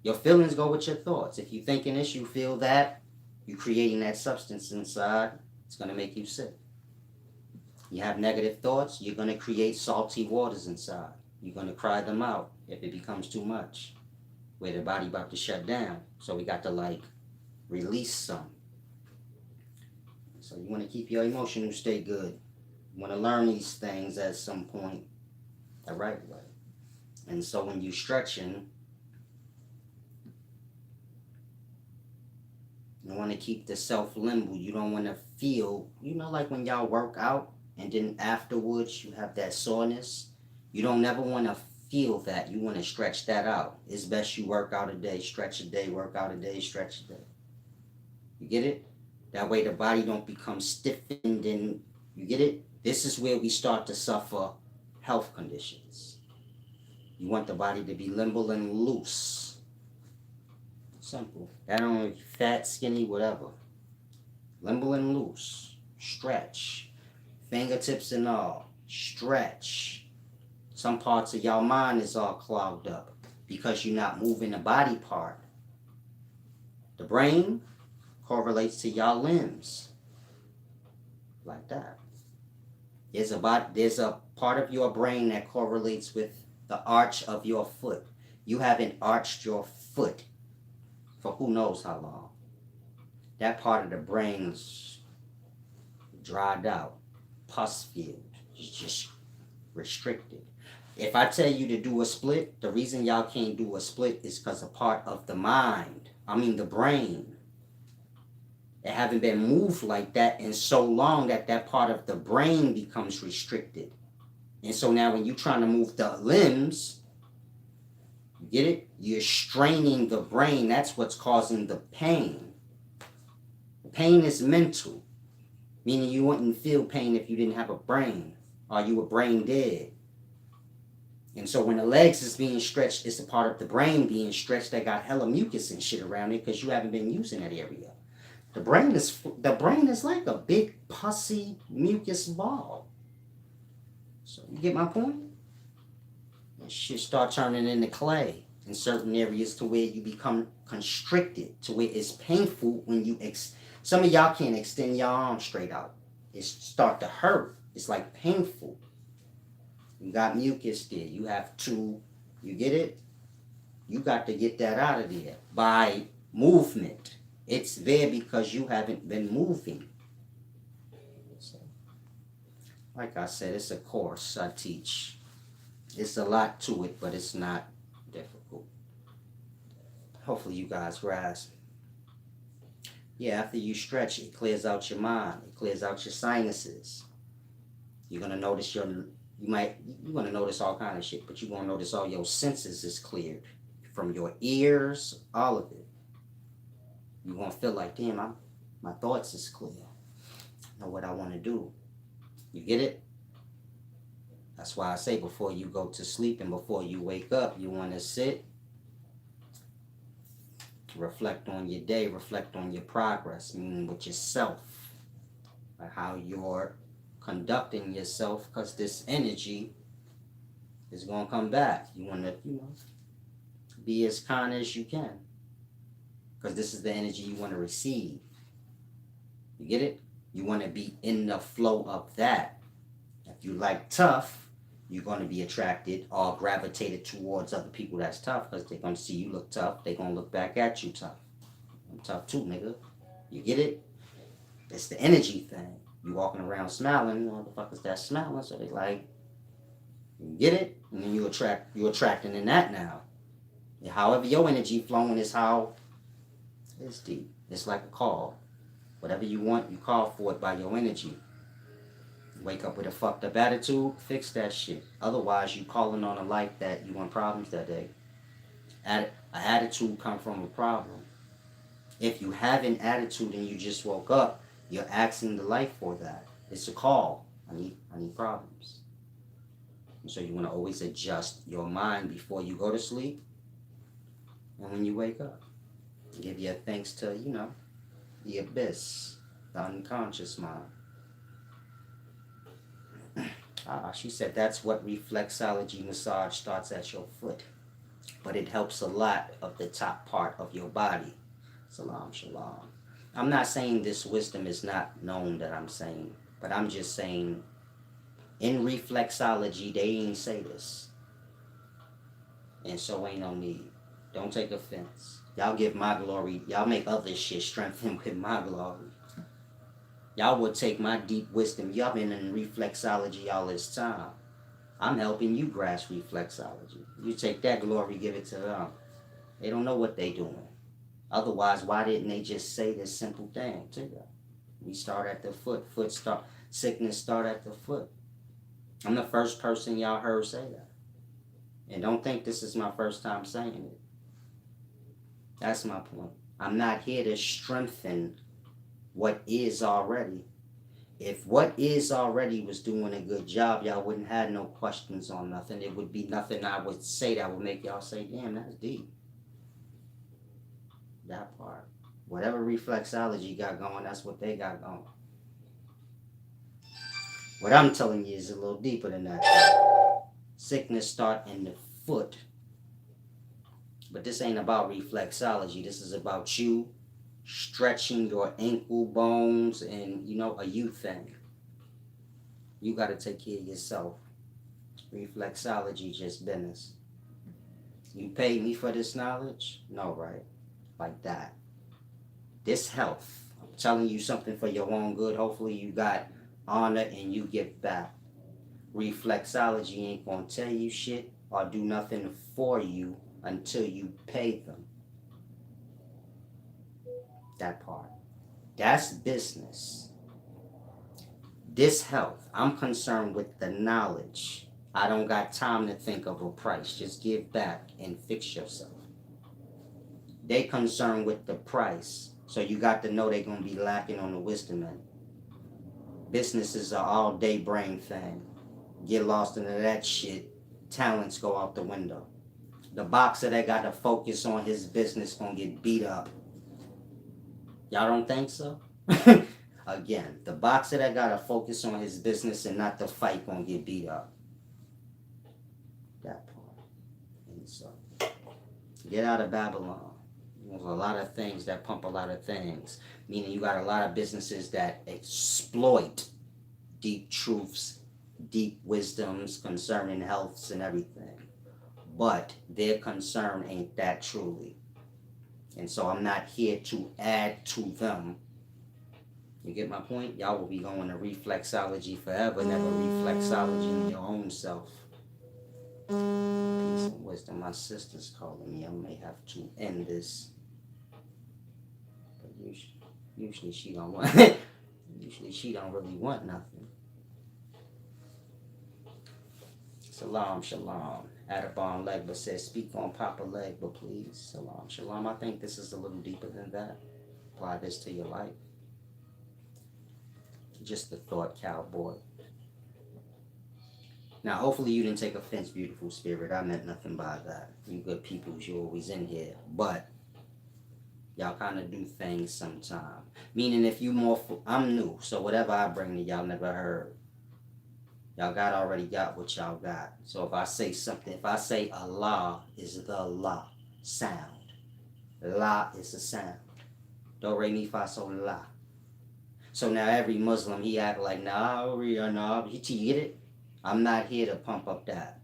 Your feelings go with your thoughts. If you're thinking this, you feel that, you're creating that substance inside, it's going to make you sick. You have negative thoughts, you're going to create salty waters inside. You're going to cry them out if it becomes too much, where the body about to shut down. So we got to release some. So you want to keep your emotional state good. You want to learn these things at some point the right way. And so when you're stretching, you want to keep the self limbo. You don't want to feel, like when y'all work out and then afterwards you have that soreness. You don't never want to feel that. You want to stretch that out. It's best you work out a day, stretch a day, work out a day, stretch a day. You get it? That way the body don't become stiffened and you get it? This is where we start to suffer health conditions. You want the body to be limber and loose. Simple. That don't fat, skinny, whatever. Limber and loose. Stretch. Fingertips and all. Stretch. Some parts of y'all mind is all clogged up because you're not moving the body part. The brain correlates to y'all limbs. Like that. There's a part of your brain that correlates with the arch of your foot. You haven't arched your foot for who knows how long. That part of the brain's dried out, pus filled, it's just restricted. If I tell you to do a split, the reason y'all can't do a split is because a part of the the brain, it haven't been moved like that in so long that part of the brain becomes restricted. And so now when you're trying to move the limbs, you get it? You're straining the brain. That's what's causing the pain. The pain is mental, meaning you wouldn't feel pain if you didn't have a brain or you were brain dead. And so when the legs is being stretched, it's a part of the brain being stretched that got hella mucus and shit around it because you haven't been using that area. The brain is like a big pussy mucus ball. So you get my point? It should start turning into clay in certain areas to where you become constricted, to where it's painful when you some of y'all can't extend your arm straight out. It start to hurt. It's like painful. You got mucus there. You have to, you get it? You got to get that out of there by movement. It's there because you haven't been moving. So, like I said, it's a course I teach. It's a lot to it, but it's not difficult. Hopefully you guys grasp. Yeah, after you stretch, it clears out your mind. It clears out your sinuses. You're gonna notice you're gonna notice all kind of shit, but you're gonna notice all your senses is cleared. From your ears, all of it. You're gonna feel like, damn, my thoughts is clear. I know what I want to do. You get it? That's why I say before you go to sleep and before you wake up, you want to sit, reflect on your day, reflect on your progress, meaning with yourself, like how you're conducting yourself, because this energy is going to come back. You want to, be as kind as you can, because this is the energy you want to receive. You get it? You want to be in the flow of that. If you like tough, you're going to be attracted or gravitated towards other people that's tough because they're going to see you look tough. They're going to look back at you tough. I'm tough too, nigga. You get it? It's the energy thing. You walking around smiling, motherfuckers that's smiling, so they like, you get it? And then you're attracting in that now. However your energy flowing is how it's deep. It's like a call. Whatever you want, you call for it by your energy. Wake up with a fucked up attitude, fix that shit. Otherwise, you calling on a life that you want problems that day. An attitude come from a problem. If you have an attitude and you just woke up, you're asking the life for that. It's a call. I need problems. And so you want to always adjust your mind before you go to sleep and when you wake up. Give your thanks to, the abyss, the unconscious mind. She said that's what reflexology massage starts at your foot. But it helps a lot of the top part of your body. Salam, shalom. I'm not saying this wisdom is not known that I'm saying, but I'm just saying in reflexology, they ain't say this. And so ain't no need. Don't take offense. Y'all give my glory. Y'all make other shit strengthen with my glory. Y'all would take my deep wisdom. Y'all been in reflexology all this time. I'm helping you grasp reflexology. You take that glory, give it to them. They don't know what they doing. Otherwise, why didn't they just say this simple thing to you? We start at the foot. Sickness start at the foot. I'm the first person y'all heard say that. And don't think this is my first time saying it. That's my point. I'm not here to strengthen what is already. If what is already was doing a good job, y'all wouldn't have no questions on nothing. It would be nothing I would say that would make y'all say, damn, that's deep. That part. Whatever reflexology got going, that's what they got going. What I'm telling you is a little deeper than that. Sickness start in the foot. But this ain't about reflexology. This is about you stretching your ankle bones and, a you thing. You got to take care of yourself. Reflexology just business. You pay me for this knowledge? No, right? Like that. This health. I'm telling you something for your own good. Hopefully you got honor and you give back. Reflexology ain't gonna tell you shit or do nothing for you until you pay them. That part. That's business. This health, I'm concerned with the knowledge. I don't got time to think of a price. Just give back and fix yourself. They concerned with the price. So you got to know they're going to be lacking on the wisdom end. Business is an all-day brain thing. Get lost into that shit, talents go out the window. The boxer that got to focus on his business going to get beat up. Y'all don't think so? Again, the boxer that got to focus on his business and not the fight going to get beat up. That part. And so, get out of Babylon. There's a lot of things that pump a lot of things. Meaning you got a lot of businesses that exploit deep truths, deep wisdoms concerning healths and everything. But their concern ain't that truly. And so I'm not here to add to them. You get my point? Y'all will be going to reflexology forever, never reflexology in your own self. Peace and wisdom. My sister's calling me. I may have to end this. But usually she don't want usually she don't really want nothing. Salam, shalom. Adabon Legba says, speak on Papa Legba, please. Salam, shalom. I think this is a little deeper than that. Apply this to your life. Just the thought, cowboy. Now, hopefully you didn't take offense, beautiful spirit. I meant nothing by that. You good peoples, you always in here. But y'all kind of do things sometime. Meaning if you more, I'm new. So whatever I bring to y'all never heard. Y'all already got what y'all got. So if I say something, if I say Allah is the la, sound. La is a sound. Do, re, mi, fa, sol, la. So now every Muslim, he act like, nah, you get it? I'm not here to pump up that.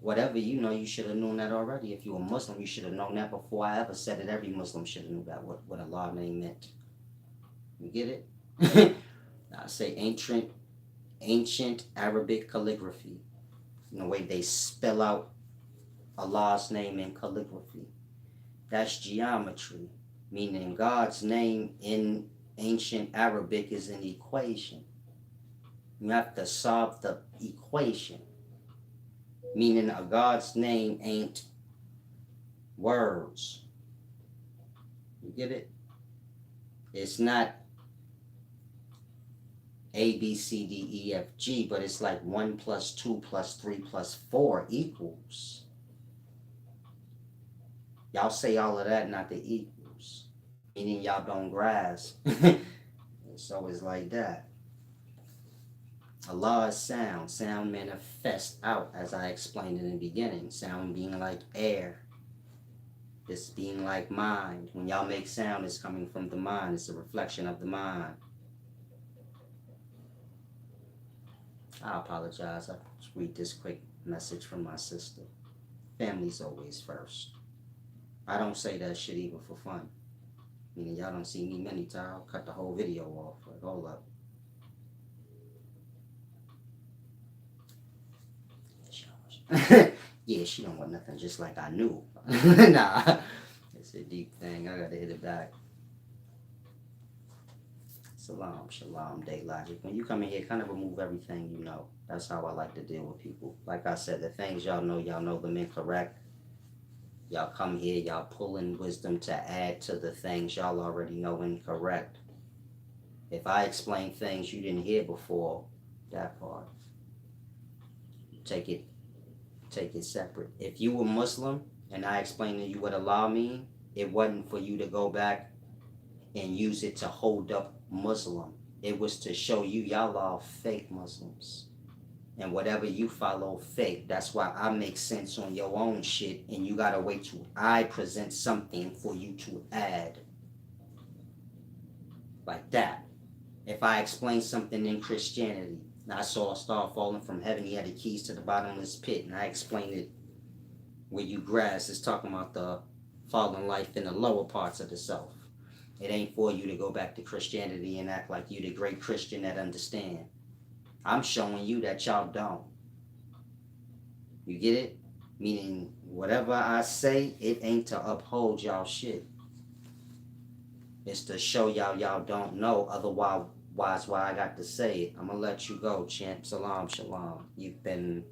Whatever you know, you should have known that already. If you're a Muslim, you should have known that before I ever said it. Every Muslim should have known that, what Allah name meant. You get it? I say ancient Arabic calligraphy. The way they spell out Allah's name in calligraphy. That's geometry. Meaning God's name in ancient Arabic is an equation. You have to solve the equation. Meaning a God's name ain't words. You get it? It's not A, B, C, D, E, F, G, but it's like 1 plus 2 plus 3 plus 4 equals. Y'all say all of that, not the equals. Meaning y'all don't grasp. So it's like that. Allah is sound. Sound manifests out, as I explained in the beginning. Sound being like air. This being like mind. When y'all make sound, it's coming from the mind. It's a reflection of the mind. I apologize. I'll read this quick message from my sister. Family's always first. I don't say that shit even for fun. Meaning y'all don't see me many times. I'll cut the whole video off. Like, hold up. Yeah, she don't want nothing just like I knew. Nah, it's a deep thing. I gotta hit it back. Salam, shalom, day logic. When you come in here, kind of remove everything you know. That's how I like to deal with people. Like I said, the things y'all know them incorrect. Y'all come here, y'all pull in wisdom to add to the things y'all already know incorrect. If I explain things you didn't hear before, that part, take it separate. If you were Muslim and I explained to you what Allah mean, it wasn't for you to go back and use it to hold up Muslim. It was to show you y'all are fake Muslims. And whatever you follow, fake. That's why I make sense on your own shit, and you gotta wait till I present something for you to add. Like that. If I explain something in Christianity, and I saw a star falling from heaven, he had the keys to the bottomless pit, and I explained it where you grasp, it's talking about the fallen life in the lower parts of the self. It ain't for you to go back to Christianity and act like you the great Christian that understand. I'm showing you that y'all don't. You get it? Meaning, whatever I say, it ain't to uphold y'all shit. It's to show y'all don't know. Otherwise, why I got to say it. I'm gonna let you go, champ. Salam, shalom. You've been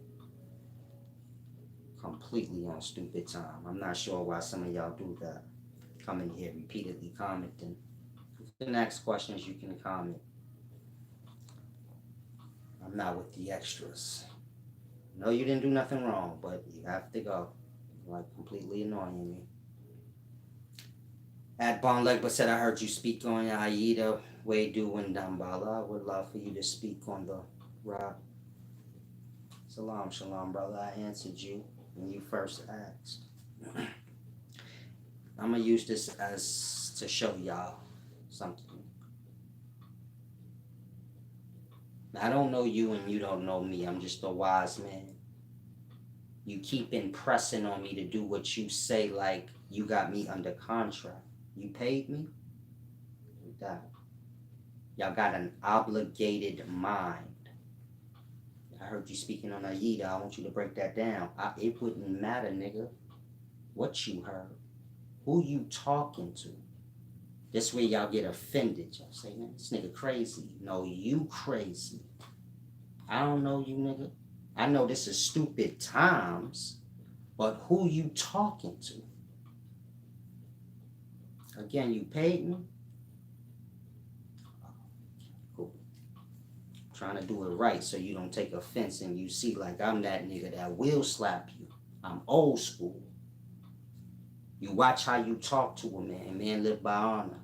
completely on stupid time. I'm not sure why some of y'all do that. Come in here repeatedly commenting. If you can ask questions, you can comment. I'm not with the extras. No, you didn't do nothing wrong, but you have to go. Like, completely annoying me. At Bon Legba said, I heard you speak on Aida, Wadu, and Dambala. I would love for you to speak on the Rob. Salam, shalom, brother. I answered you when you first asked. I'm going to use this as to show y'all something. I don't know you and you don't know me. I'm just a wise man. You keep impressing on me to do what you say like you got me under contract. You paid me? Y'all got an obligated mind. I heard you speaking on Aida. I want you to break that down. It wouldn't matter, nigga, what you heard. Who you talking to? This way y'all get offended. Y'all say, man, this nigga crazy. No, you crazy. I don't know you, nigga. I know this is stupid times, but who you talking to? Again, you paid me? Cool. Trying to do it right so you don't take offense and you see like I'm that nigga that will slap you. I'm old school. You watch how you talk to a man. Man live by honor.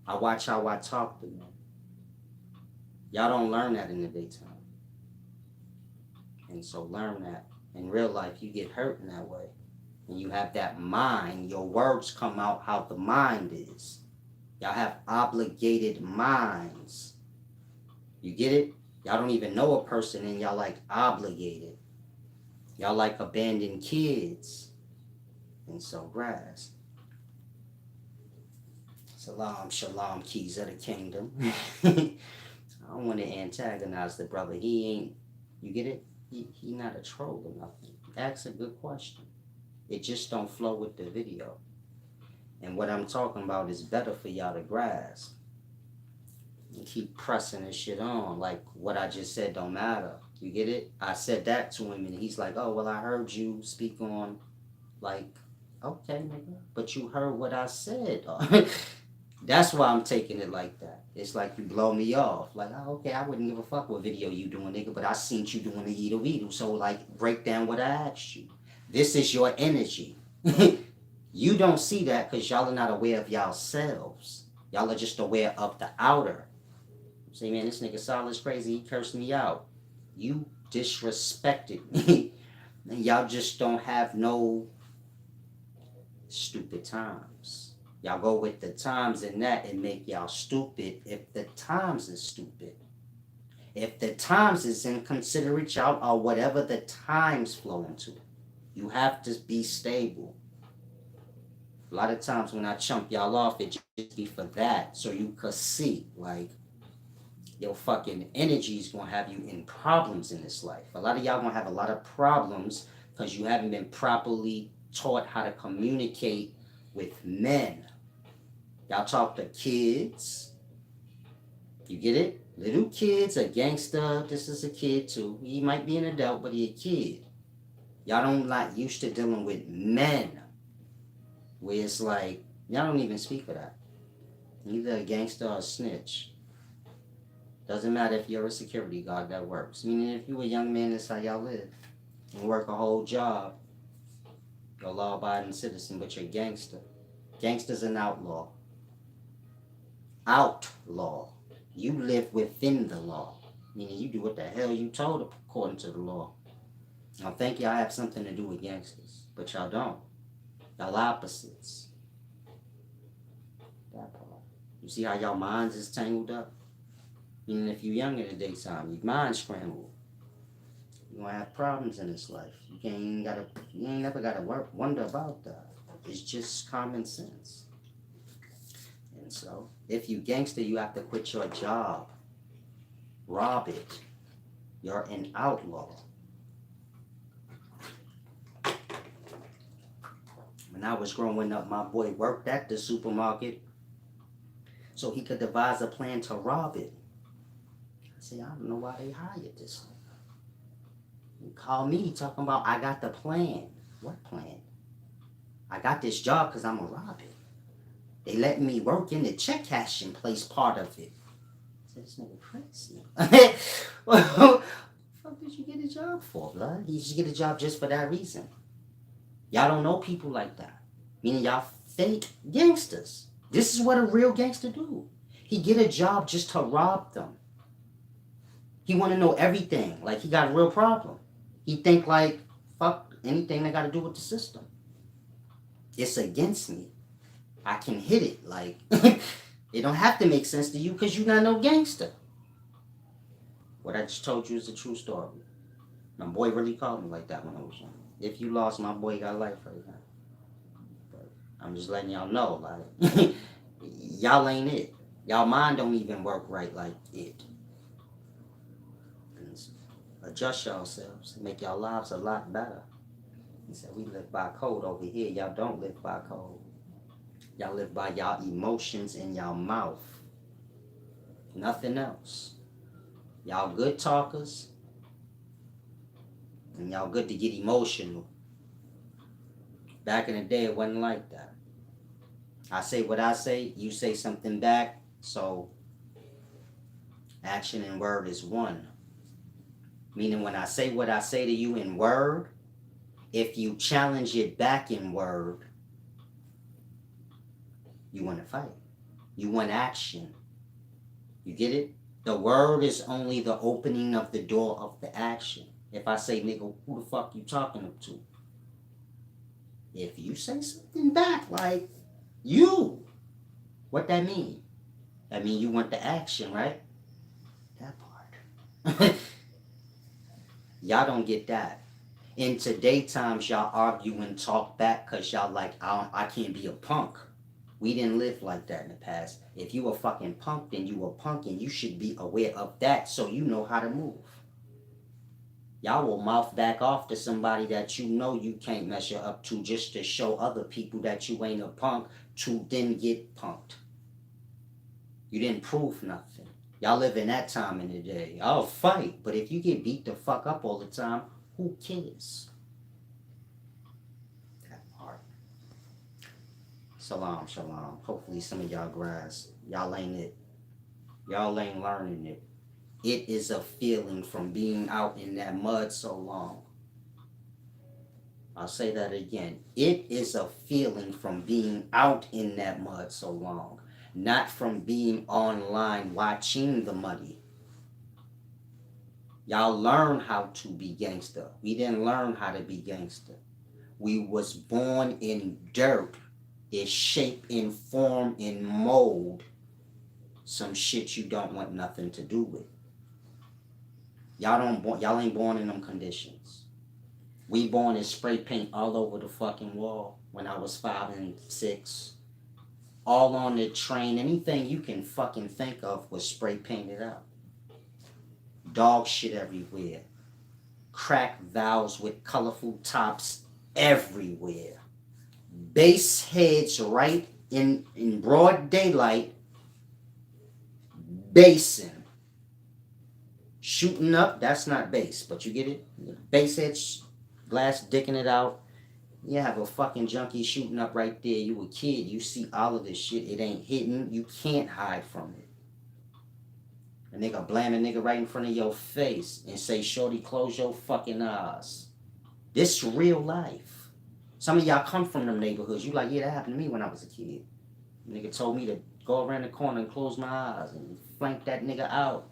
I watch how I talk to men. Y'all don't learn that in the daytime. And so learn that. In real life, you get hurt in that way. When you have that mind, your words come out how the mind is. Y'all have obligated minds. You get it? Y'all don't even know a person and y'all like obligated. Y'all like abandoned kids. And so grass. Salam, shalom, keys of the kingdom. I don't want to antagonize the brother. He ain't, you get it? He not a troll or nothing. Ask a good question. It just don't flow with the video. And what I'm talking about is better for y'all to grasp. And keep pressing this shit on. Like what I just said don't matter. You get it? I said that to him and he's like, oh, well, I heard you speak on, like, okay, nigga. But you heard what I said. That's why I'm taking it like that. It's like you blow me off. Like, oh, okay, I wouldn't give a fuck what video you doing, nigga, but I seen you doing the Edo. So, like, break down what I asked you. This is your energy. You don't see that because y'all are not aware of y'allselves. Y'all are just aware of the outer. Say, man, this nigga Solace crazy. He cursed me out. You disrespected me. And y'all just don't have no stupid times. Y'all go with the times and that and make y'all stupid if the times is stupid. If the times is inconsiderate, y'all are whatever the times flow into. You have to be stable. A lot of times when I chump y'all off, it just be for that. So you could see, like, your fucking energy is going to have you in problems in this life. A lot of y'all going to have a lot of problems because you haven't been properly taught how to communicate with men. Y'all talk to kids. You get it? Little kids, a gangster. This is a kid too. He might be an adult, but he a kid. Y'all don't like used to dealing with men, where it's like y'all don't even speak of that. Either a gangster or a snitch. Doesn't matter if you're a security guard, that works. Meaning if you a young man, that's how y'all live. You work a whole job. You're a law-abiding citizen, but you're a gangster. Gangster's an outlaw. Outlaw. You live within the law. Meaning you do what the hell you told according to the law. I think y'all have something to do with gangsters, but y'all don't. Y'all opposites. That part. You see how y'all minds is tangled up? Meaning if you're young in the daytime, your mind's scrambled. You're gonna have problems in this life. You ain't never gotta wonder about that. It's just common sense. And so, if you gangster, you have to quit your job. Rob it. You're an outlaw. When I was growing up, my boy worked at the supermarket so he could devise a plan to rob it. I said, I don't know why they hired this nigga. He called me talking about, I got the plan. What plan? I got this job because I'm going to rob it. They let me work in the check cashing place part of it. I said, this nigga crazy. What the fuck did you get a job for, blood? You just get a job just for that reason. Y'all don't know people like that. Meaning y'all fake gangsters. This is what a real gangster do. He get a job just to rob them. He want to know everything. Like he got a real problem. He think like, fuck anything that got to do with the system. It's against me. I can hit it. Like, it don't have to make sense to you because you're not no gangster. What I just told you is a true story. My boy really called me like that when I was young. If you lost, my boy got life right now. But I'm just letting y'all know, like, y'all ain't it. Y'all mind don't even work right like it. Adjust yourselves. Make y'all lives a lot better. He said, we live by code over here. Y'all don't live by code. Y'all live by y'all emotions in y'all mouth. Nothing else. Y'all good talkers. And y'all good to get emotional. Back in the day, it wasn't like that. I say what I say, you say something back. So, action and word is one. Meaning when I say what I say to you in word, if you challenge it back in word, you want to fight. You want action. You get it? The word is only the opening of the door of the action. If I say, nigga, who the fuck you talking to? If you say something back like, you, what that mean? That mean you want the action, right? That part. Y'all don't get that. In today times, y'all argue and talk back because y'all like, I can't be a punk. We didn't live like that in the past. If you a fucking punk, then you a punk, and you should be aware of that so you know how to move. Y'all will mouth back off to somebody that you know you can't measure up to just to show other people that you ain't a punk to then get punked. You didn't prove nothing. Y'all live in that time in the day. I'll fight, but if you get beat the fuck up all the time, who cares? That part. Shalom, shalom. Hopefully some of y'all grasp. Y'all ain't it. Y'all ain't learning it. It is a feeling from being out in that mud so long. I'll say that again. It is a feeling from being out in that mud so long. Not from being online watching the muddy. Y'all learn how to be gangster. We didn't learn how to be gangster. We was born in dirt. It's shape in form, in mold. Some shit you don't want nothing to do with. Y'all ain't born in them conditions. We born in spray paint all over the fucking wall when I was 5 and 6. All on the train, anything you can fucking think of was spray painted out. Dog shit everywhere. Crack valves with colorful tops everywhere. Base heads right in broad daylight. basing. Shooting up, that's not base, but you get it? Base head, glass dicking it out. You have a fucking junkie shooting up right there. You a kid, you see all of this shit. It ain't hidden. You can't hide from it. A nigga blam a nigga right in front of your face and say, shorty, close your fucking eyes. This real life. Some of y'all come from them neighborhoods. You like, yeah, that happened to me when I was a kid. The nigga told me to go around the corner and close my eyes and flank that nigga out.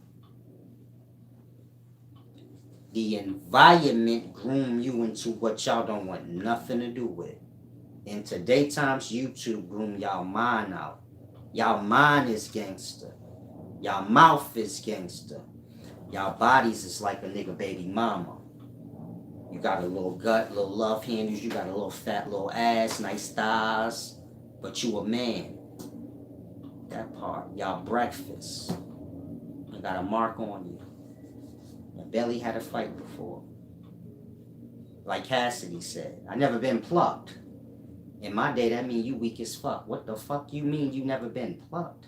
The environment groom you into what y'all don't want nothing to do with. In today's times, YouTube groom y'all mind out. Y'all mind is gangster. Y'all mouth is gangster. Y'all bodies is like a nigga baby mama. You got a little gut, little love handles, you got a little fat little ass, nice thighs, but you a man. That part. Y'all breakfast. You got a mark on you. Your belly had a fight before. Like Cassidy said, I never been plucked. In my day, that mean you weak as fuck. What the fuck you mean you never been plucked?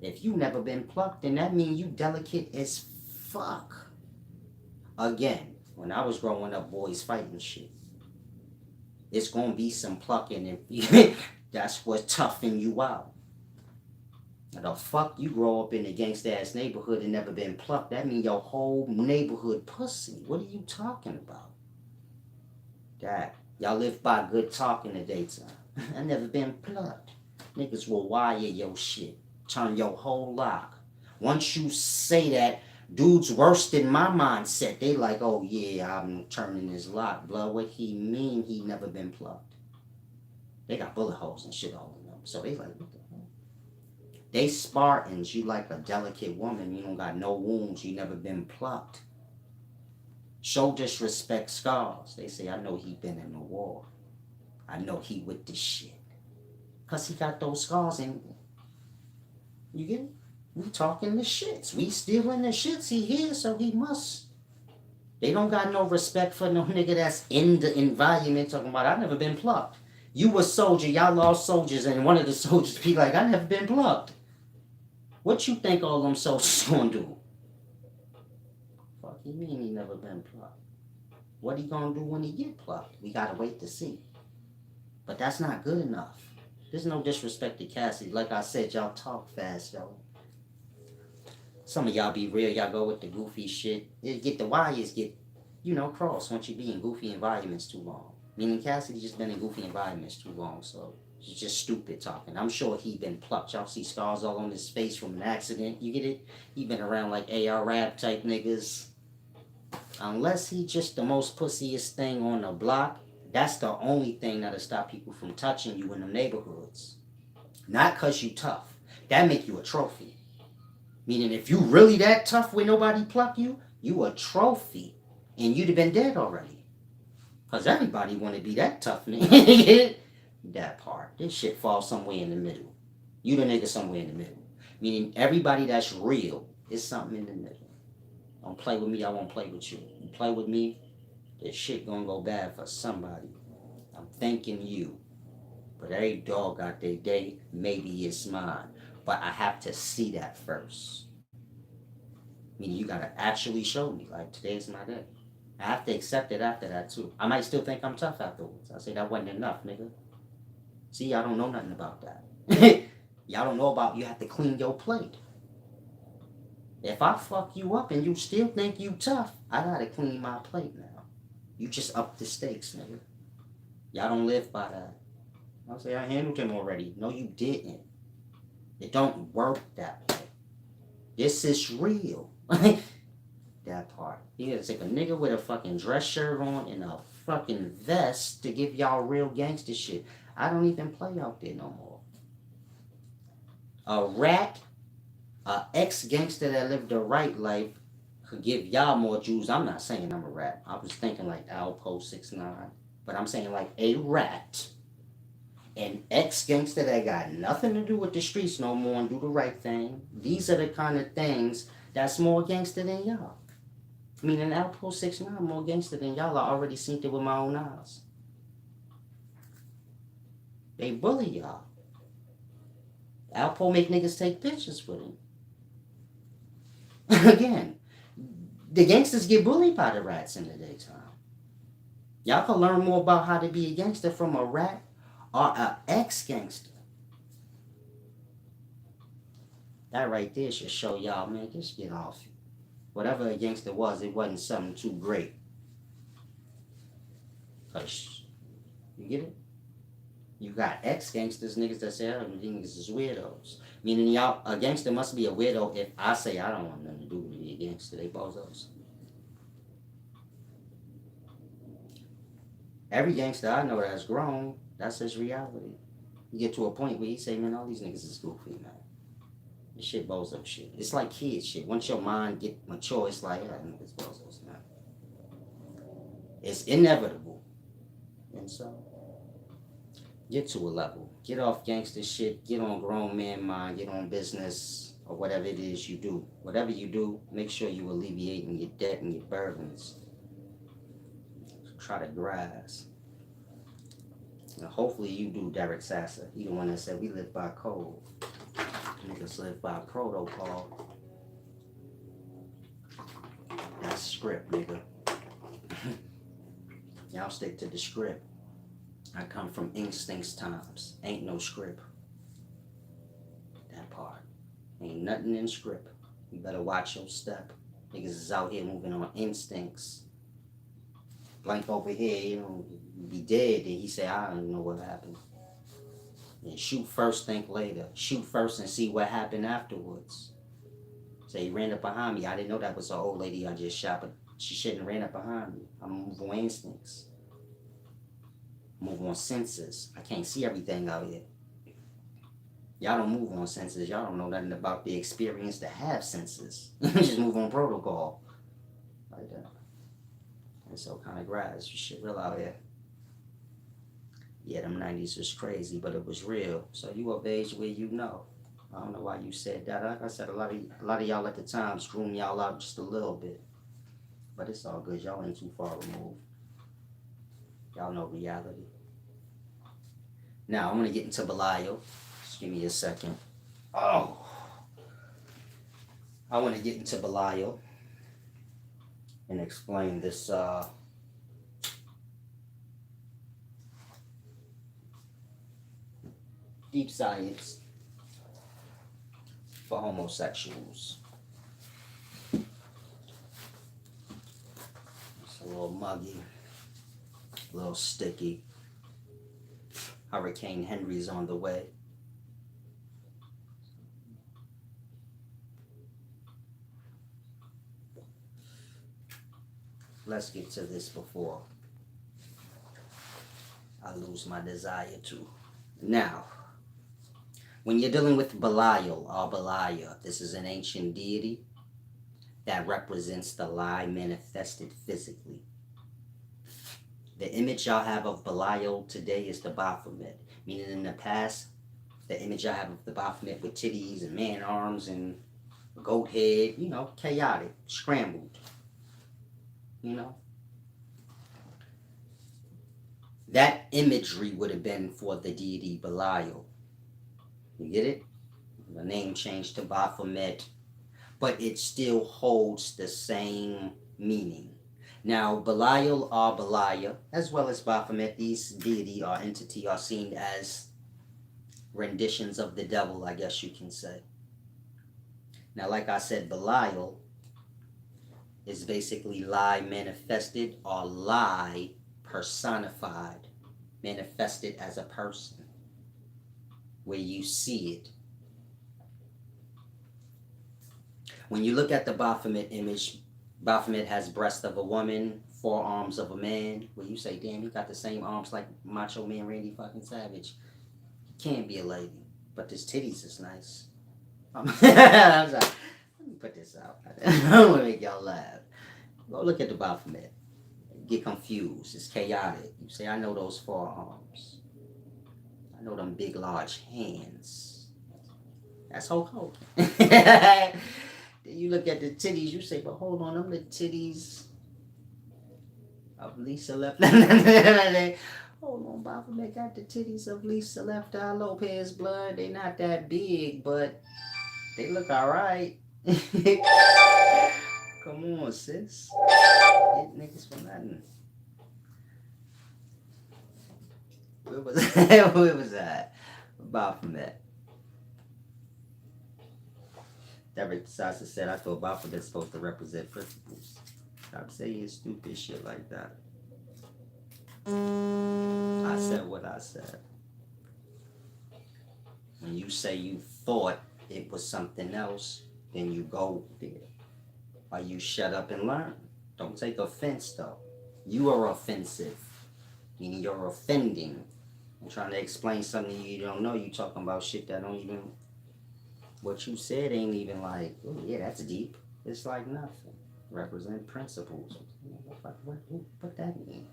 If you never been plucked, then that mean you delicate as fuck. Again, when I was growing up, boys fighting shit. It's gonna be some plucking and that's what's toughing you out. The fuck you grow up in a gangsta ass neighborhood and never been plucked? That mean your whole neighborhood pussy. What are you talking about? That y'all live by good talk in the daytime. I never been plucked. Niggas will wire your shit. Turn your whole lock. Once you say that, dudes worse than my mindset. They like, oh yeah, I'm turning his lock. Blood, what he mean he never been plucked? They got bullet holes and shit all in them. So they like, what the hell? They Spartans. You like a delicate woman. You don't got no wounds. You never been plucked. Show disrespect scars. They say, I know he been in the war. I know he with this shit. Because he got those scars in. You get it? We talking the shits. We still in the shits. He here, so he must. They don't got no respect for no nigga that's in the environment talking about, I never been plucked. You a soldier, y'all lost soldiers, and one of the soldiers be like, I never been plucked. What you think all them soldiers gonna do? Fuck you mean he never been plucked? What he gonna do when he get plucked? We gotta wait to see. But that's not good enough. There's no disrespect to Cassidy. Like I said, y'all talk fast, though. Some of y'all be real. Y'all go with the goofy shit. It get the wires get, crossed once you be in goofy environments too long. Meaning Cassidy just been in goofy environments too long, so it's just stupid talking. I'm sure he been plucked. Y'all see scars all on his face from an accident. You get it? He been around like AR rap type niggas. Unless he just the most pussiest thing on the block, that's the only thing that'll stop people from touching you in the neighborhoods. Not cause you tough. That make you a trophy. Meaning if you really that tough when nobody pluck you, you a trophy. And you'd have been dead already. Cause everybody wanna be that tough nigga. That part. This shit falls somewhere in the middle. You the nigga somewhere in the middle. Meaning everybody that's real is something in the middle. Don't play with me, I won't play with you. You play with me, this shit gonna go bad for somebody. I'm thanking you. But every dog got their day, maybe it's mine. But I have to see that first. Meaning you gotta actually show me, like today's my day. I have to accept it after that too. I might still think I'm tough afterwards. I say that wasn't enough, nigga. See, y'all don't know nothing about that. Y'all don't know about you have to clean your plate. If I fuck you up and you still think you tough, I gotta clean my plate now. You just up the stakes, nigga. Y'all don't live by that. I'll say I handled him already. No, you didn't. It don't work that way. This is real. That part. You gotta take a nigga with a fucking dress shirt on and a fucking vest to give y'all real gangster shit. I don't even play out there no more. A rat, a ex-gangster that lived the right life could give y'all more Jews. I'm not saying I'm a rat. I was thinking like Alpo 6'9", but I'm saying like a rat. An ex-gangster that got nothing to do with the streets no more and do the right thing. These are the kind of things that's more gangster than y'all. I mean, an Alpo 6'9" more gangster than y'all. I already seen it with my own eyes. They bully y'all. Alpo make niggas take pictures with him. Again, the gangsters get bullied by the rats in the daytime. Y'all can learn more about how to be a gangster from a rat or a ex-gangster. That right there should show y'all, man, just get off. Whatever a gangster was, it wasn't something too great. Cause you get it? You got ex-gangsters, niggas that say, oh, niggas is weirdos. Meaning y'all, a gangster must be a weirdo if I say I don't want nothing to do with be a gangster. They bozos. Every gangster I know that's grown, that's his reality. You get to a point where you say, man, all these niggas is goofy, man. This shit bozo shit. It's like kid shit. Once your mind get mature, it's like, yeah, niggas bozos, man. It's inevitable. And so, get to a level. Get off gangster shit. Get on grown man mind. Get on business or whatever it is you do. Whatever you do, make sure you alleviating your debt and your burdens. Try to grasp. And hopefully you do Derek Sasser. He the one that said we live by code. Niggas live by protocol. That's script, nigga. Y'all stick to the script. I come from instincts times. Ain't no script. That part. Ain't nothing in script. You better watch your step. Niggas is out here moving on instincts. Blank over here, you know, be dead. Then he say, I don't even know what happened. And shoot first, think later. Shoot first and see what happened afterwards. Say, he ran up behind me. I didn't know that was an old lady I just shot, but she shouldn't have ran up behind me. I'm moving on instincts. Move on senses. I can't see everything out here. Y'all don't move on senses. Y'all don't know nothing about the experience to have senses. Just move on protocol. Like that. And so kind of grass. You shit real out here. Yeah, them 90s was crazy, but it was real. So you of age where you know. I don't know why you said that. Like I said, a lot of y'all at the time screwing y'all out just a little bit. But it's all good. Y'all ain't too far removed. Y'all know reality. Now, I'm going to get into Belial. Just give me a second. Oh. I want to get into Belial and explain this deep science for homosexuals. It's a little muggy, a little sticky. Hurricane Henry's on the way. Let's get to this before I lose my desire to. Now, when you're dealing with Belial or Belial, this is an ancient deity that represents the lie manifested physically. The image y'all have of Belial today is the Baphomet, meaning in the past, the image I have of the Baphomet with titties and man arms and goat head, you know, chaotic, scrambled, you know. That imagery would have been for the deity Belial. You get it? The name changed to Baphomet, but it still holds the same meaning. Now, Belial or Belial, as well as Baphomet, these deity or entity are seen as renditions of the devil, I guess you can say. Now, like I said, Belial is basically lie manifested or lie personified, manifested as a person, where you see it. When you look at the Baphomet image, Baphomet has breast of a woman, forearms of a man, where you say, damn, he got the same arms like Macho Man Randy fucking Savage. He can't be a lady, but his titties is nice. I'm sorry. Let me put this out. I want to make y'all laugh. Go look at the Baphomet. Get confused. It's chaotic. You say, I know those forearms. I know them big, large hands. That's Hulk Hogan. Then you look at the titties, you say, but hold on, them the titties of Lisa Left. Hold on, Baphomet got the titties of Lisa Left Eye Lopez blood. They not that big, but they look alright. Come on, sis. Hit niggas for nothing. Where was that? Where was that? Baphomet. Derek Sasha said, I thought Baphomet's supposed to represent principles. Stop saying stupid shit like that. I said what I said. When you say you thought it was something else, then you go there. Or you shut up and learn. Don't take offense though. You are offensive. Meaning you're offending. I'm trying to explain something you don't know. You talking about shit that don't even, what you said ain't even like, oh yeah, that's deep. It's like nothing. Represent principles. What that mean?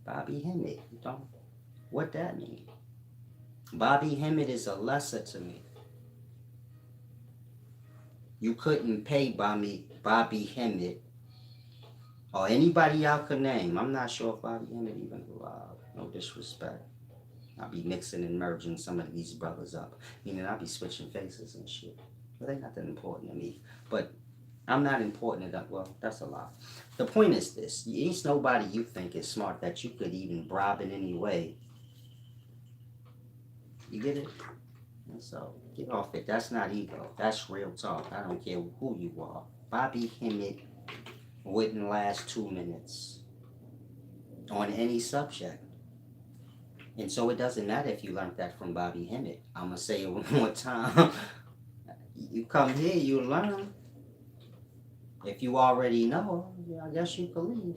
Bobby Hemmett. Don't, what that mean? Bobby Hemmett is a lesser to me. You couldn't pay Bobby Hemmett or anybody y'all could name. I'm not sure if Bobby Hemmett even alive. No disrespect. I'll be mixing and merging some of these brothers up. Meaning I'll be switching faces and shit. But they not that important to me. But I'm not important enough. Well, that's a lie. The point is this. Ain't nobody you think is smart that you could even bribe in any way. You get it? And so, get off it. That's not ego. That's real talk. I don't care who you are. Bobby Hemmett wouldn't last 2 minutes on any subject. And so it doesn't matter if you learned that from Bobby Hemmett. I'm going to say it one more time. You come here, you learn. If you already know, I guess you can leave.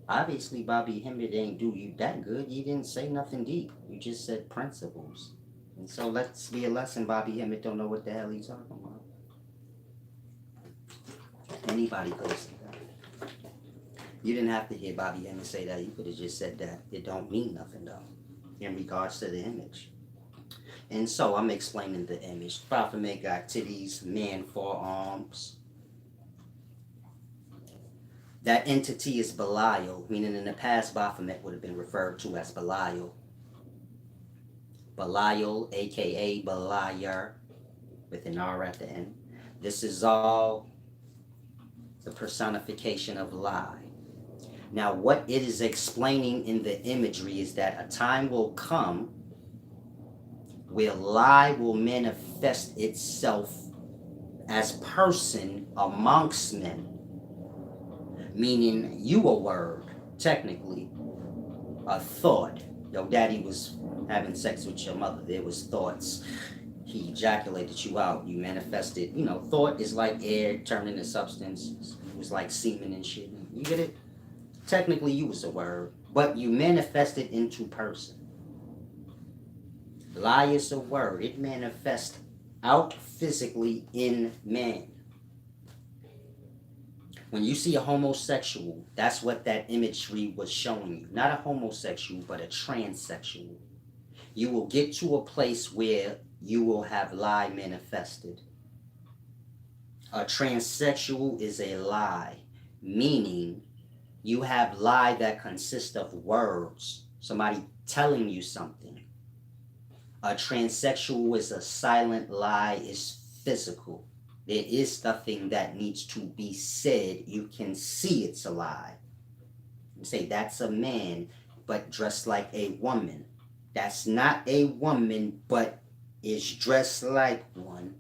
Obviously, Bobby Hemmett ain't do you that good. You didn't say nothing deep. You just said principles. And so let's be a lesson. Bobby Hemmett don't know what the hell he's talking about. Anybody could have said that. You didn't have to hear Bobby Hemmett say that. You could have just said that. It don't mean nothing, though, in regards to the image. And so I'm explaining the image. Baphomet got titties, man forearms. That entity is Belial, meaning in the past Baphomet would have been referred to as Belial. Belial, aka Beliar, with an R at the end. This is all the personification of lie. Now, what it is explaining in the imagery is that a time will come where lie will manifest itself as person amongst men. Meaning you a word, technically, a thought. Your daddy was having sex with your mother. There was thoughts. He ejaculated you out. You manifested. You know, thought is like air turning to substance. It was like semen and shit. You get it? Technically, you was a word, but you manifested into person. Lie is a word. It manifests out physically in man. When you see a homosexual, that's what that imagery was showing you. Not a homosexual, but a transsexual. You will get to a place where you will have lie manifested. A transsexual is a lie, meaning you have lie that consists of words, somebody telling you something. A transsexual is a silent lie, is physical. There is nothing that needs to be said. You can see it's a lie. You say that's a man, but dressed like a woman. That's not a woman, but is dressed like one.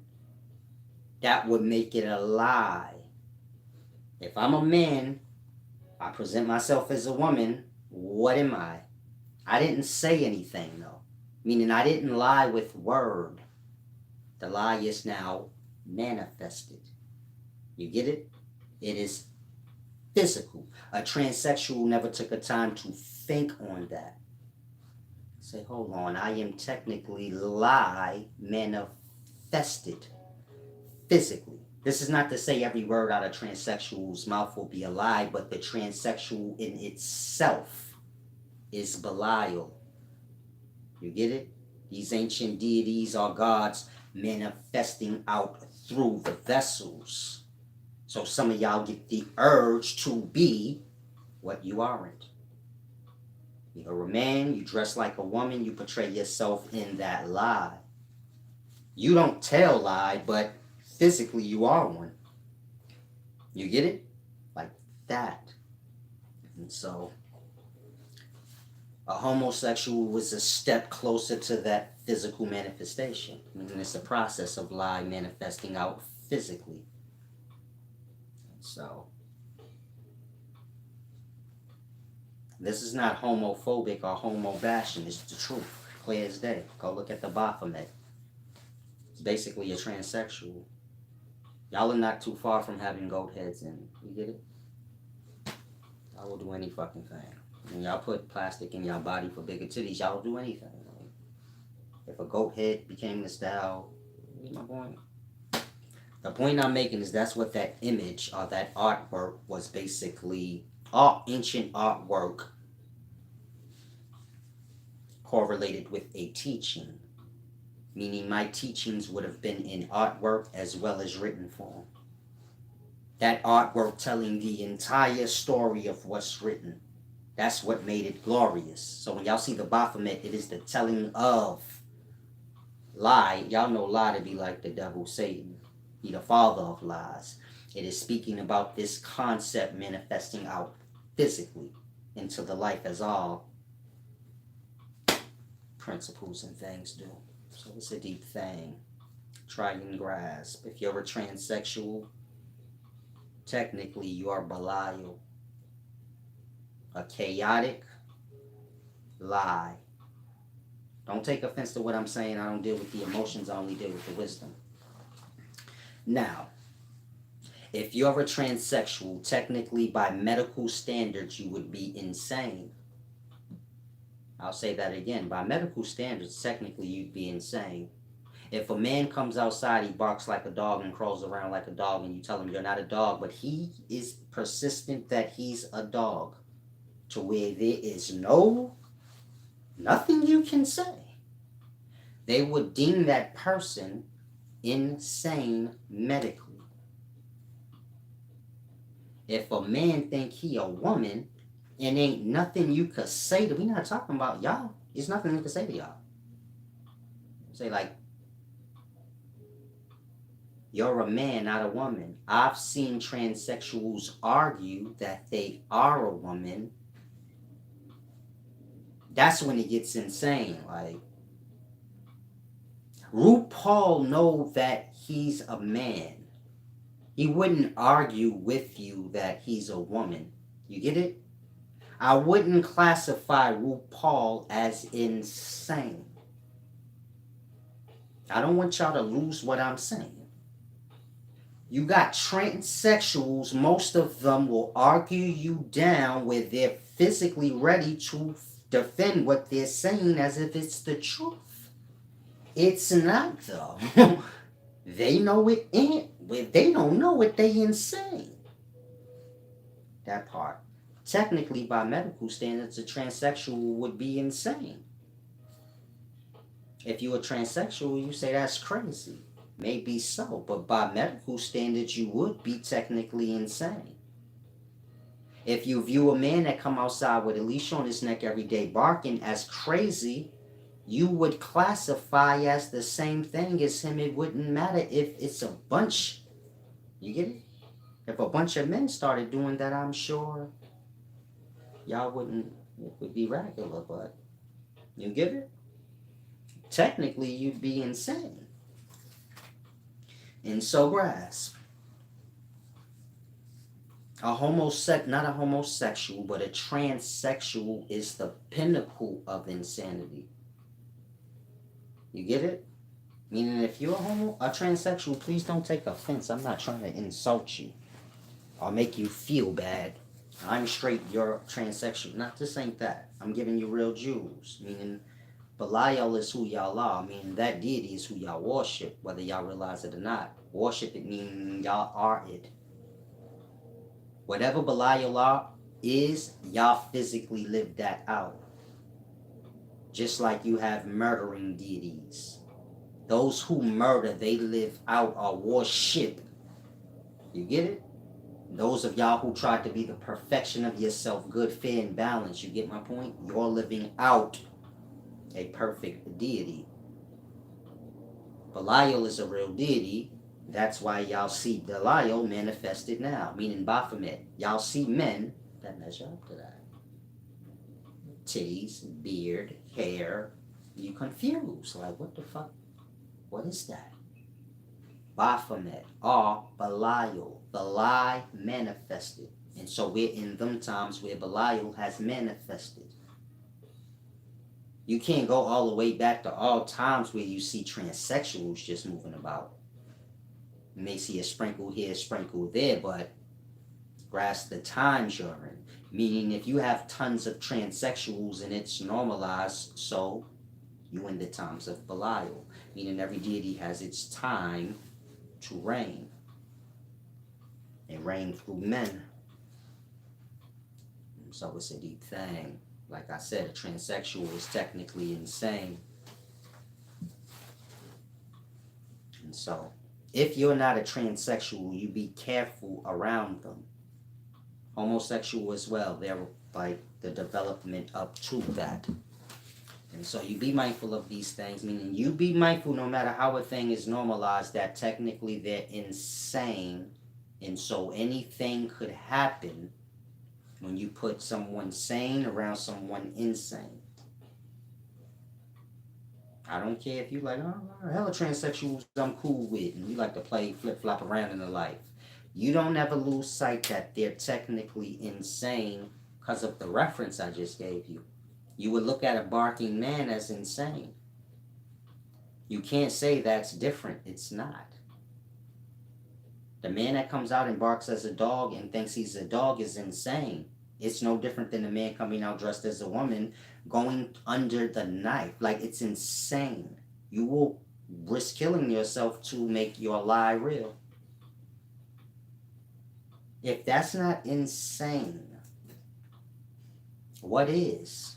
That would make it a lie. If I'm a man, I present myself as a woman, what am I? I didn't say anything though. Meaning I didn't lie with word. The lie is now manifested. You get it? It is physical. A transsexual never took a time to think on that. Say, hold on, I am technically lie manifested physically. This is not to say every word out of transsexual's mouth will be a lie, but the transsexual in itself is Belial. You get it? These ancient deities are gods manifesting out through the vessels. So some of y'all get the urge to be what you aren't. You're a man, you dress like a woman, you portray yourself in that lie. You don't tell lie, but physically you are one. You get it? Like that. And so a homosexual was a step closer to that physical manifestation. Meaning it's a process of lie manifesting out physically. So this is not homophobic or homo bashing. It's the truth. Clear as day. Go look at the Baphomet. It's basically a transsexual. Y'all are not too far from having goat heads in. You get it? I will do any fucking thing. When y'all put plastic in y'all body for bigger titties, y'all will do anything. Like, if a goat head became the style, what's my point? The point I'm making is that's what that image or that artwork was basically. All ancient artwork correlated with a teaching, meaning my teachings would have been in artwork as well as written form. That artwork telling the entire story of what's written. That's what made it glorious. So when y'all see the Baphomet, it is the telling of lie. Y'all know lie to be like the devil, Satan. He the father of lies. It is speaking about this concept manifesting out physically into the life as all principles and things do. So it's a deep thing. Try and grasp. If you're a transsexual, technically you are Belial. A chaotic lie. Don't take offense to what I'm saying. I don't deal with the emotions. I only deal with the wisdom. Now, if you're a transsexual, technically by medical standards, you would be insane. I'll say that again. By medical standards, technically you'd be insane. If a man comes outside, he barks like a dog and crawls around like a dog, and you tell him you're not a dog, but he is persistent that he's a dog, to where there is nothing you can say, they would deem that person insane medically. If a man think he a woman and ain't nothing you could say to, we not talking about y'all. There's nothing you can say to y'all. Say like, you're a man, not a woman. I've seen transsexuals argue that they are a woman. That's when it gets insane. Like, RuPaul know that he's a man. He wouldn't argue with you that he's a woman. You get it? I wouldn't classify RuPaul as insane. I don't want y'all to lose what I'm saying. You got transsexuals, most of them will argue you down where they're physically ready to defend what they're saying as if it's the truth. It's not though. They know it ain't. If they don't know it, they insane. That part. Technically, by medical standards, a transsexual would be insane. If you're a transsexual, you say that's crazy. Maybe so, but by medical standards, you would be technically insane. If you view a man that come outside with a leash on his neck every day barking as crazy, you would classify as the same thing as him. It wouldn't matter if it's a bunch. You get it? If a bunch of men started doing that, I'm sure y'all wouldn't, it would be regular, but you get it? Technically, you'd be insane. And so grasp. Not a homosexual, but a transsexual is the pinnacle of insanity. You get it? Meaning if you're a transsexual, please don't take offense. I'm not trying to insult you or make you feel bad. I'm straight, you're transsexual. Not, this ain't that. I'm giving you real jewels. Meaning Belial is who y'all are. Meaning that deity is who y'all worship, whether y'all realize it or not. Worship it meaning y'all are it. Whatever Belial is, y'all physically live that out. Just like you have murdering deities. Those who murder, they live out or worship. You get it? Those of y'all who try to be the perfection of yourself, good, fair, and balanced, you get my point? You're living out a perfect deity. Belial is a real deity. That's why y'all see Belial manifested now, meaning Baphomet. Y'all see men that measure up to that. Titties, beard, hair. You confused. Like, what the fuck? What is that? Baphomet or Belial. The lie manifested. And so we're in them times where Belial has manifested. You can't go all the way back to all times where you see transsexuals just moving about. You may see a sprinkle here, a sprinkle there, but grasp the times you're in. Meaning if you have tons of transsexuals and it's normalized, so you in the times of Belial. Meaning every deity has its time to reign. And reign through men. So it's a deep thing. Like I said, a transsexual is technically insane. And so, if you're not a transsexual, you be careful around them. Homosexual as well, they're like the development up to that. And so you be mindful of these things, meaning you be mindful no matter how a thing is normalized that technically they're insane. And so anything could happen when you put someone sane around someone insane. I don't care if you like, oh, hella transsexuals I'm cool with, and you like to play flip-flop around in the life. You don't ever lose sight that they're technically insane because of the reference I just gave you. You would look at a barking man as insane. You can't say that's different. It's not. The man that comes out and barks as a dog and thinks he's a dog is insane. It's no different than the man coming out dressed as a woman going under the knife. Like, it's insane. You will risk killing yourself to make your lie real. If that's not insane, what is?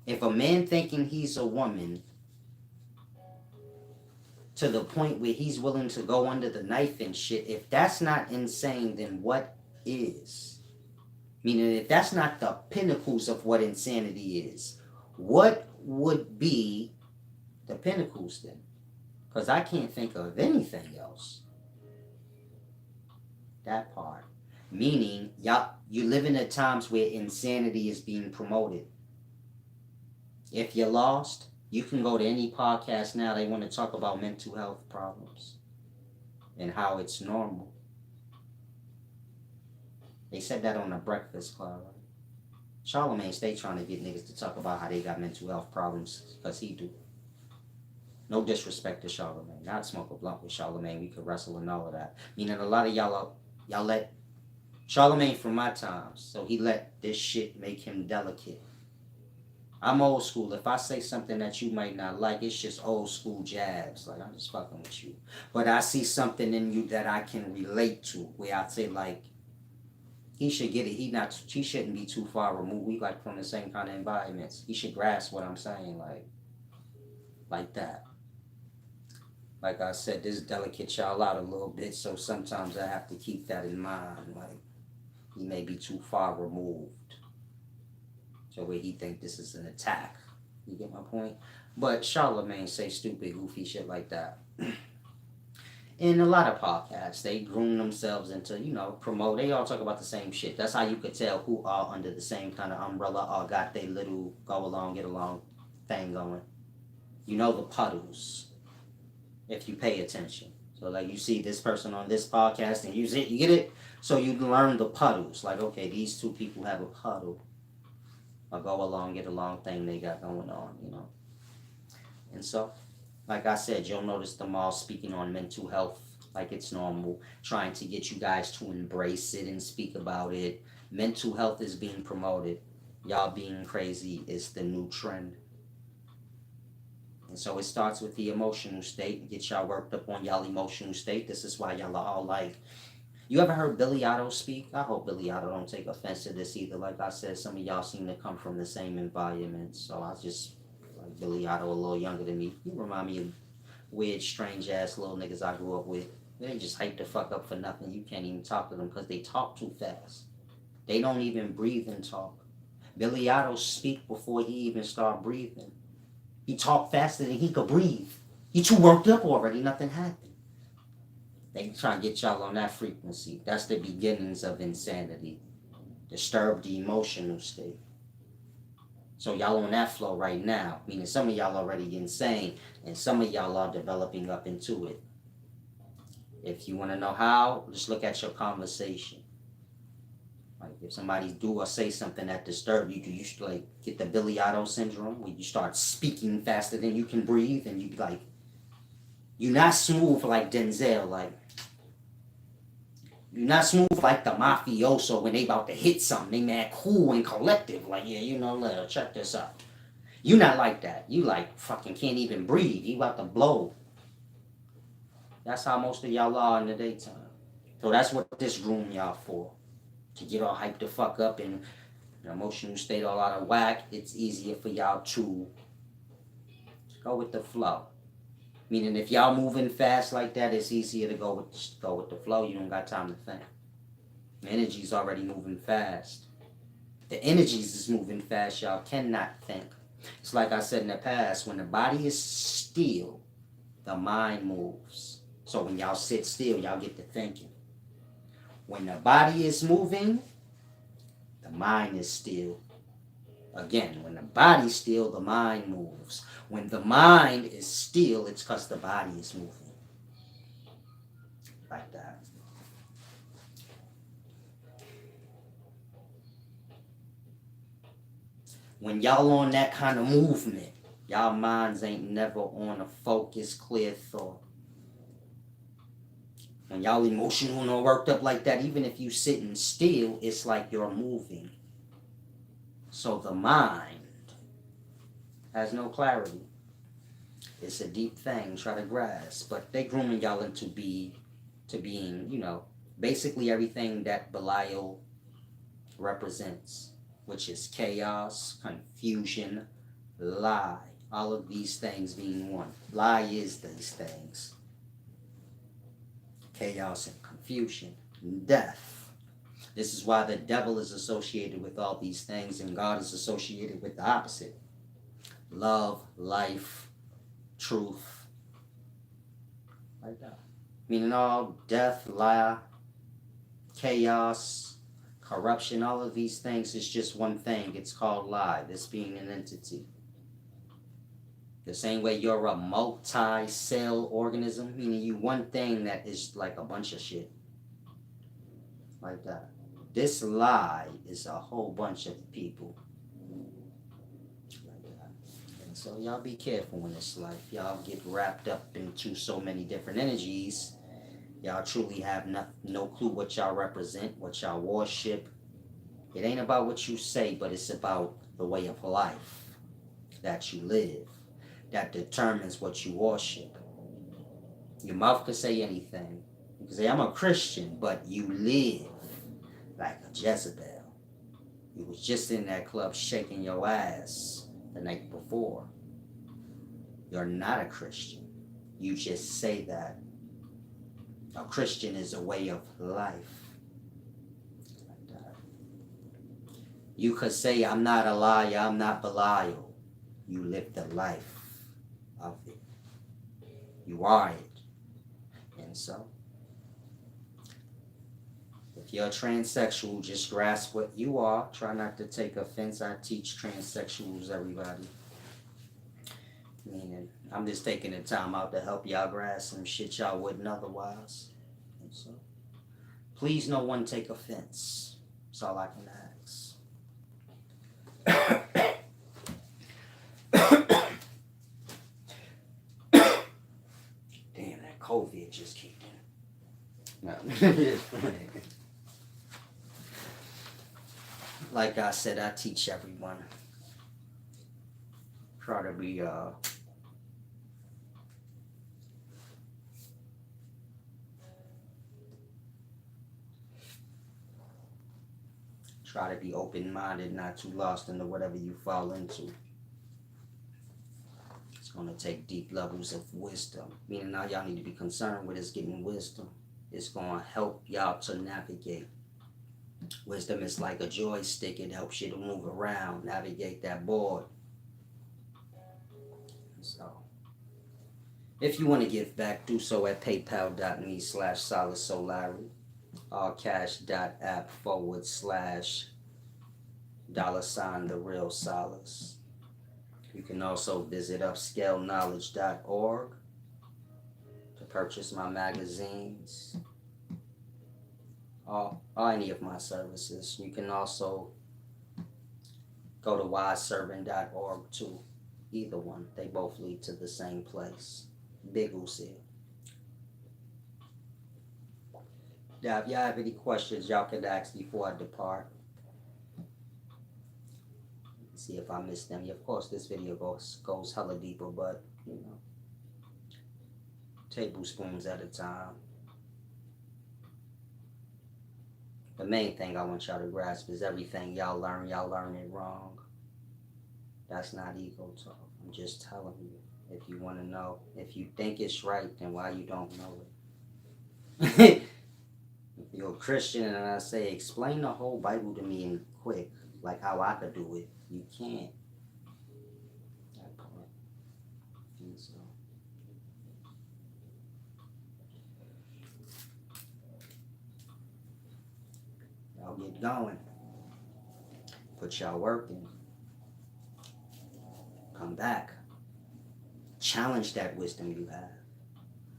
If a man thinking he's a woman to the point where he's willing to go under the knife and shit, if that's not insane, then what is? Meaning, if that's not the pinnacles of what insanity is, what would be the pinnacles then? Because I can't think of anything else. That part. Meaning, you live in at times where insanity is being promoted. If you're lost, you can go to any podcast now. They want to talk about mental health problems and how it's normal. They said that on the Breakfast Club. Right? Charlamagne stay trying to get niggas to talk about how they got mental health problems because he do. No disrespect to Charlamagne. I'd smoke a blunt with Charlamagne. We could wrestle and all of that. Meaning a lot of y'all let Charlamagne from my times, so he let this shit make him delicate. I'm old school. If I say something that you might not like, it's just old school jabs. Like, I'm just fucking with you. But I see something in you that I can relate to, where I'd say, like, he should get it. He shouldn't be too far removed. We like from the same kind of environments. He should grasp what I'm saying, like that. Like I said, this delicate y'all out a little bit, so sometimes I have to keep that in mind. Like, he may be too far removed. So where he think this is an attack. You get my point? But Charlamagne say stupid, goofy shit like that. In a lot of podcasts, they groom themselves into, promote. They all talk about the same shit. That's how you could tell who are under the same kind of umbrella or got their little go along, get along thing going. You know the puddles if you pay attention. So like you see this person on this podcast and you get it? So you learn the puddles. Like, okay, these two people have a puddle. A go along, get along thing they got going on, And so, like I said, you'll notice them all speaking on mental health like it's normal, trying to get you guys to embrace it and speak about it. Mental health is being promoted. Y'all being crazy is the new trend. And so it starts with the emotional state. Get y'all worked up on y'all emotional state. This is why y'all are all like, you ever heard Billy Otto speak? I hope Billy Otto don't take offense to this either. Like I said, some of y'all seem to come from the same environment. So I just, like Billy Otto, a little younger than me. You remind me of weird, strange-ass little niggas I grew up with. They just hype the fuck up for nothing. You can't even talk to them because they talk too fast. They don't even breathe and talk. Billy Otto speak before he even start breathing. He talked faster than he could breathe. He too worked up already. Nothing happened. They try to get y'all on that frequency. That's the beginnings of insanity. Disturb the emotional state. So y'all on that flow right now, meaning some of y'all already insane, and some of y'all are developing up into it. If you want to know how, just look at your conversation. Like if somebody do or say something that disturbs you, you should like get the Belial syndrome, where you start speaking faster than you can breathe, and you like, you're not smooth like Denzel, like you're not smooth like the mafioso when they about to hit something. They mad cool and collective, like yeah, you know, check this out. You not like that. You like fucking can't even breathe. You about to blow. That's how most of y'all are in the daytime. So that's what this room y'all for. To get all hyped the fuck up and the emotional state all out of whack. It's easier for y'all to go with the flow. Meaning if y'all moving fast like that, it's easier to go with the flow. You don't got time to think. The energy's already moving fast. The energies is moving fast, y'all cannot think. It's like I said in the past, when the body is still, the mind moves. So when y'all sit still, y'all get to thinking. When the body is moving, the mind is still. Again, when the body's still, the mind moves. When the mind is still, it's because the body is moving. Like that. When y'all on that kind of movement, y'all minds ain't never on a focused, clear thought. When y'all emotional and all worked up like that, even if you sitting still, it's like you're moving. So the mind has no clarity. It's a deep thing, try to grasp. But they grooming y'all into being, you know, basically everything that Belial represents, which is chaos, confusion, lie. All of these things being one. Lie is these things. Chaos and confusion, and death. This is why the devil is associated with all these things and God is associated with the opposite. Love, life, truth. Like that. Meaning all death, lie, chaos, corruption, all of these things is just one thing. It's called lie, this being an entity. The same way you're a multi-cell organism, meaning you one thing that is like a bunch of shit. Like that. This lie is a whole bunch of people. Like that. And so y'all be careful in this life. Y'all get wrapped up into so many different energies. Y'all truly have no clue what y'all represent, what y'all worship. It ain't about what you say, but it's about the way of life that you live. That determines what you worship. Your mouth could say anything. You can say, I'm a Christian, but you live like a Jezebel. You was just in that club shaking your ass the night before. You're not a Christian. You just say that. A Christian is a way of life. Like that. You could say, I'm not a liar, I'm not Belial. You live the life of it. You are it. And so, if you're a transsexual, just grasp what you are. Try not to take offense. I teach transsexuals, everybody. Meaning, I'm just taking the time out to help y'all grasp some shit y'all wouldn't otherwise. And so, please no one take offense. That's all I can ask. Damn, that COVID just kicked in. No. Like I said, I teach everyone. Try to be try to be open-minded, not too lost into whatever you fall into. It's going to take deep levels of wisdom. Meaning now y'all need to be concerned with is getting wisdom. It's going to help y'all to navigate. Wisdom is like a joystick. It helps you to move around, navigate that board. So, If you want to give back, do so at paypal.me/SolaceSolari, allcash.app/$ the real Solace. You can also visit upscaleknowledge.org to purchase my magazines or any of my services. You can also go to wiseservant.org too. Either one, they both lead to the same place. Big Usil. Now, if y'all have any questions, y'all can ask before I depart. See if I missed them. Of course, this video goes hella deeper, but you know, tablespoons at a time. The main thing I want y'all to grasp is everything y'all learn it wrong. That's not ego talk. I'm just telling you. If you want to know, if you think it's right, then why you don't know it? If you're a Christian and I say, explain the whole Bible to me in quick, like how I could do it, you can't. That part. And so, y'all get going. Put y'all work in. Come back. Challenge that wisdom you have.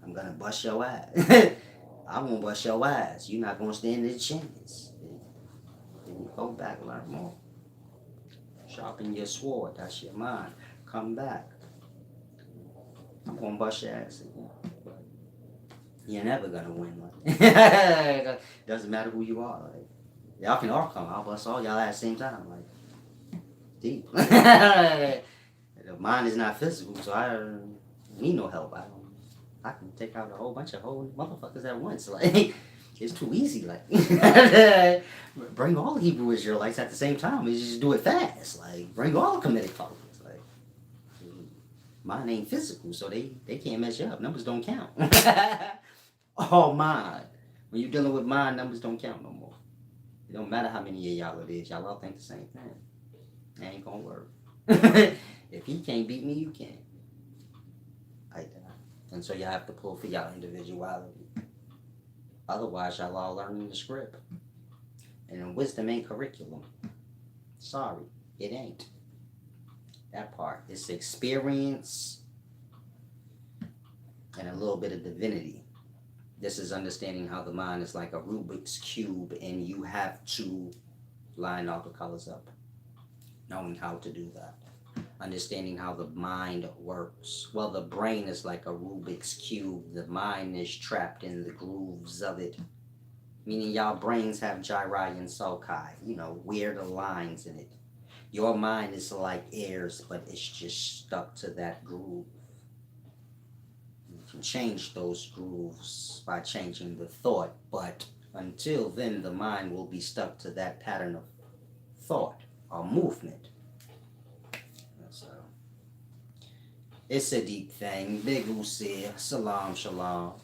I'm gonna bust your ass. I won't bust your ass. You're not gonna stand a chance. Then you go back, learn more. Sharpen your sword. That's your mind. Come back. I'm gonna bust your ass again. You're never gonna win. Like, doesn't matter who you are. Like, y'all can all come. I'll bust all y'all at the same time. Like, deep. Mine is not physical, so I don't need no help. I can take out a whole bunch of whole motherfuckers at once. Like, it's too easy. Like, bring all the Hebrew Israelites at the same time. You just do it fast. Like, bring all the Kemetic followers. Like, mine ain't physical, so they can't measure up. Numbers don't count. All mine. When you're dealing with mine, numbers don't count no more. It don't matter how many of y'all it is. Y'all all think the same thing. It ain't gonna work. If he can't beat me, you can. Like that. And so you have to pull for y'all individuality. Otherwise, y'all all learning the script. And wisdom ain't curriculum. Sorry, it ain't. That part. It's experience and a little bit of divinity. This is understanding how the mind is like a Rubik's Cube and you have to line all the colors up. Knowing how to do that. Understanding how the mind works. Well, the brain is like a Rubik's Cube. The mind is trapped in the grooves of it. Meaning y'all brains have gyri and sulci. You know, weird lines in it. Your mind is like airs, but it's just stuck to that groove. You can change those grooves by changing the thought, but until then, the mind will be stuck to that pattern of thought or movement. So, it's a deep thing. Big Usi, salam, shalom.